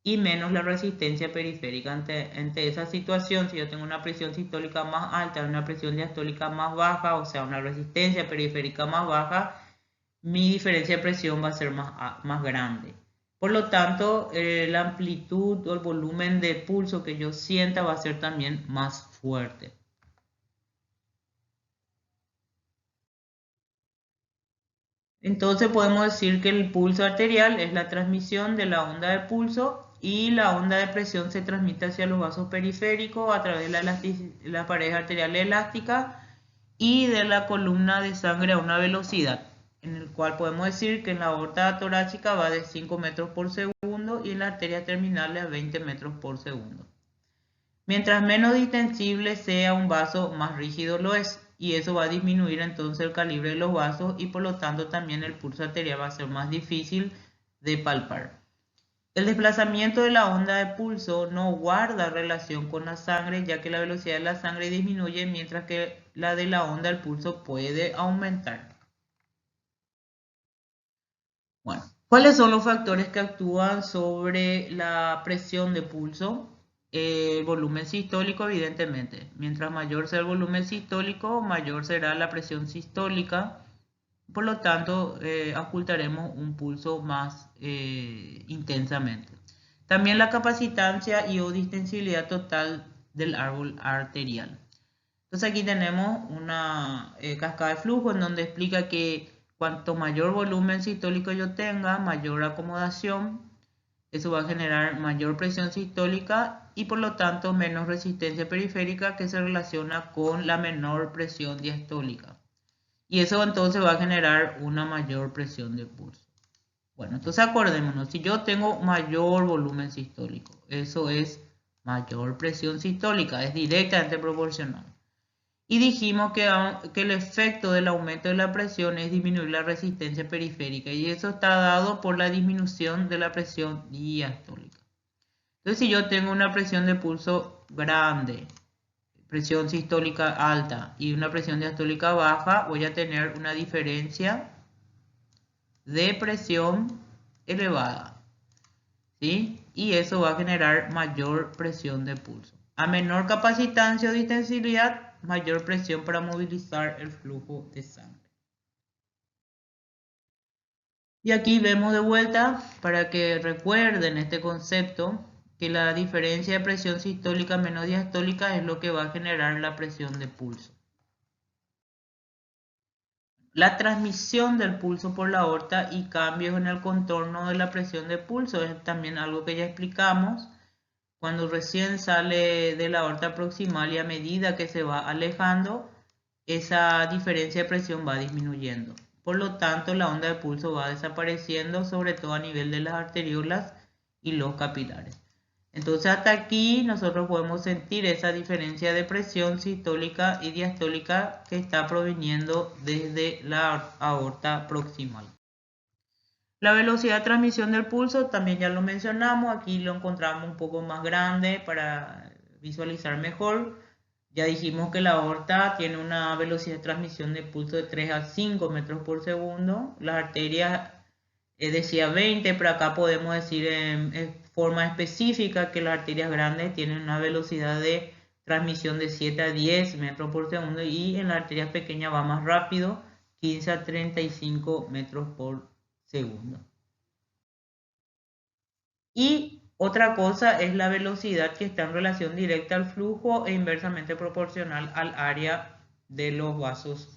y menos la resistencia periférica. Ante esa situación, si yo tengo una presión sistólica más alta, una presión diastólica más baja, o sea, una resistencia periférica más baja, mi diferencia de presión va a ser más grande. Por lo tanto, la amplitud o el volumen de pulso que yo sienta va a ser también más fuerte. Entonces podemos decir que el pulso arterial es la transmisión de la onda de pulso, y la onda de presión se transmite hacia los vasos periféricos a través de la pared arterial elástica y de la columna de sangre a una velocidad, en el cual podemos decir que en la aorta torácica va de 5 metros por segundo y en la arteria terminal a 20 metros por segundo. Mientras menos distensible sea un vaso, más rígido lo es, y eso va a disminuir entonces el calibre de los vasos, y por lo tanto también el pulso arterial va a ser más difícil de palpar. El desplazamiento de la onda de pulso no guarda relación con la sangre, ya que la velocidad de la sangre disminuye mientras que la de la onda del pulso puede aumentar. Bueno, ¿cuáles son los factores que actúan sobre la presión de pulso? El volumen sistólico, evidentemente. Mientras mayor sea el volumen sistólico, mayor será la presión sistólica. Por lo tanto, ocultaremos un pulso más intensamente. También la capacitancia y o distensibilidad total del árbol arterial. Entonces aquí tenemos una cascada de flujo en donde explica que cuanto mayor volumen sistólico yo tenga, mayor acomodación, eso va a generar mayor presión sistólica y por lo tanto menos resistencia periférica, que se relaciona con la menor presión diastólica. Y eso entonces va a generar una mayor presión de pulso. Bueno, entonces acordémonos, si yo tengo mayor volumen sistólico, eso es mayor presión sistólica, es directamente proporcional. Y dijimos que el efecto del aumento de la presión es disminuir la resistencia periférica y eso está dado por la disminución de la presión diastólica. Entonces, si yo tengo una presión de pulso grande, presión sistólica alta y una presión diastólica baja, voy a tener una diferencia de presión elevada, ¿sí? Y eso va a generar mayor presión de pulso. A menor capacitancia o distensibilidad, mayor presión para movilizar el flujo de sangre. Y aquí vemos de vuelta, para que recuerden este concepto, que la diferencia de presión sistólica menos diastólica es lo que va a generar la presión de pulso. La transmisión del pulso por la aorta y cambios en el contorno de la presión de pulso es también algo que ya explicamos. Cuando recién sale de la aorta proximal y a medida que se va alejando, esa diferencia de presión va disminuyendo. Por lo tanto, la onda de pulso va desapareciendo, sobre todo a nivel de las arteriolas y los capilares. Entonces hasta aquí nosotros podemos sentir esa diferencia de presión sistólica y diastólica que está proviniendo desde la aorta proximal. La velocidad de transmisión del pulso también ya lo mencionamos, aquí lo encontramos un poco más grande para visualizar mejor. Ya dijimos que la aorta tiene una velocidad de transmisión de pulso de 3 a 5 metros por segundo. Las arterias decía 20, pero acá podemos decir en forma específica que las arterias grandes tienen una velocidad de transmisión de 7 a 10 metros por segundo y en las arterias pequeñas va más rápido, 15 a 35 metros por segundo. Y otra cosa es la velocidad, que está en relación directa al flujo e inversamente proporcional al área de los vasos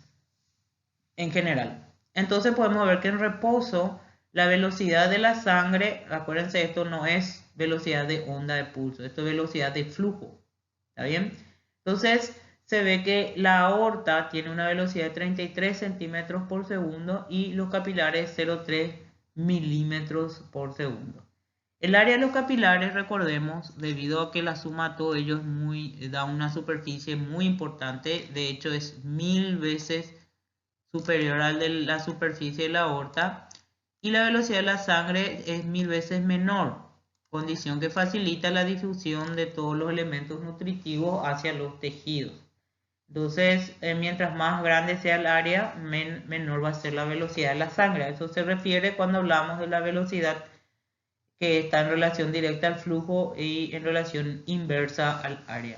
en general. Entonces podemos ver que en reposo la velocidad de la sangre, acuérdense, esto no es velocidad de onda de pulso, esto es velocidad de flujo. ¿Está bien? Entonces se ve que la aorta tiene una velocidad de 33 centímetros por segundo y los capilares 0,3 milímetros por segundo. El área de los capilares, recordemos, debido a que la suma de todos ellos da una superficie muy importante, de hecho es 1000 veces superior al de la superficie de la aorta, y la velocidad de la sangre es 1000 veces menor, condición que facilita la difusión de todos los elementos nutritivos hacia los tejidos. Entonces, mientras más grande sea el área, menor va a ser la velocidad de la sangre. A eso se refiere cuando hablamos de la velocidad que está en relación directa al flujo y en relación inversa al área.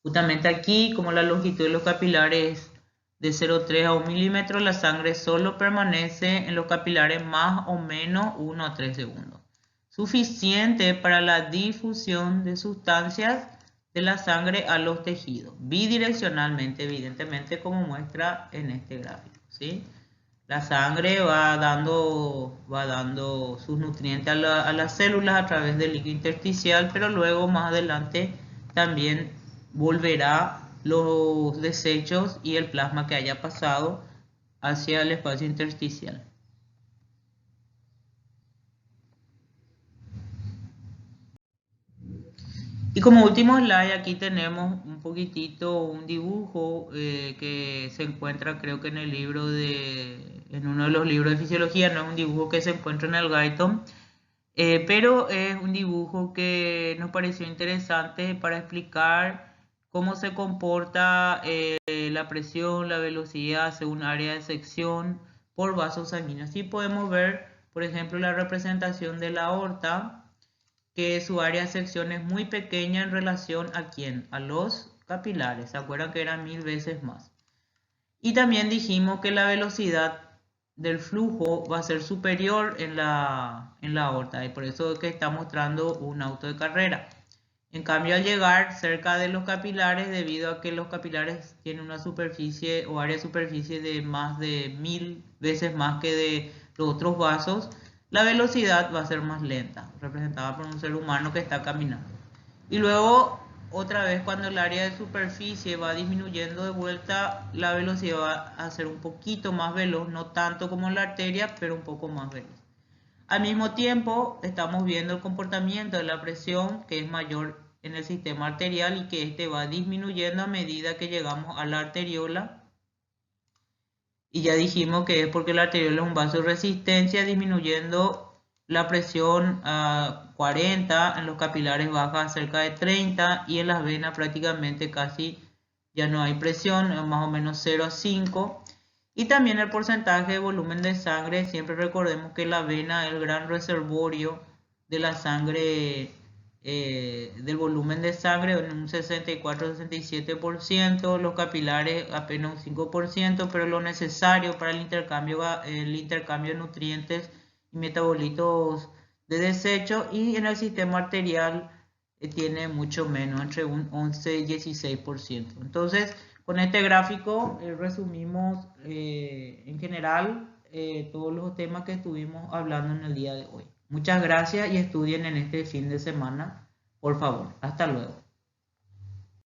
Justamente aquí, como la longitud de los capilares de 0,3 a 1 milímetro, la sangre solo permanece en los capilares más o menos 1 a 3 segundos. Suficiente para la difusión de sustancias de la sangre a los tejidos, bidireccionalmente, evidentemente, como muestra en este gráfico, ¿sí? La sangre va dando sus nutrientes a las células a través del líquido intersticial, pero luego más adelante también volverá los desechos y el plasma que haya pasado hacia el espacio intersticial. Y como último slide, aquí tenemos un poquitito un dibujo que se encuentra, creo que en el libro de en uno de los libros de fisiología, no es un dibujo que se encuentra en el Guyton, pero es un dibujo que nos pareció interesante para explicar cómo se comporta la presión, la velocidad según área de sección por vasos sanguíneos. Así podemos ver, por ejemplo, la representación de la aorta, que su área de sección es muy pequeña en relación a quién, a los capilares. ¿Se acuerdan que eran 1000 veces más? Y también dijimos que la velocidad del flujo va a ser superior en la aorta, y por eso es que está mostrando un auto de carrera. En cambio, al llegar cerca de los capilares, debido a que los capilares tienen una superficie o área de superficie de más de 1000 veces más que de los otros vasos, la velocidad va a ser más lenta, representada por un ser humano que está caminando. Y luego, otra vez, cuando el área de superficie va disminuyendo de vuelta, la velocidad va a ser un poquito más veloz, no tanto como en la arteria, pero un poco más veloz. Al mismo tiempo, estamos viendo el comportamiento de la presión, que es mayor en el sistema arterial y que este va disminuyendo a medida que llegamos a la arteriola. Y ya dijimos que es porque la arteriola es un vaso de resistencia, disminuyendo la presión a 40, en los capilares baja a cerca de 30 y en las venas prácticamente casi ya no hay presión, más o menos 0 a 5. Y también el porcentaje de volumen de sangre, siempre recordemos que la vena es el gran reservorio de la sangre, del volumen de sangre, en un 64-67%, los capilares apenas un 5%, pero lo necesario para el intercambio de nutrientes y metabolitos de desecho, y en el sistema arterial tiene mucho menos, entre un 11 y 16%. Entonces, con este gráfico resumimos en general todos los temas que estuvimos hablando en el día de hoy. Muchas gracias y estudien en este fin de semana, por favor. Hasta luego.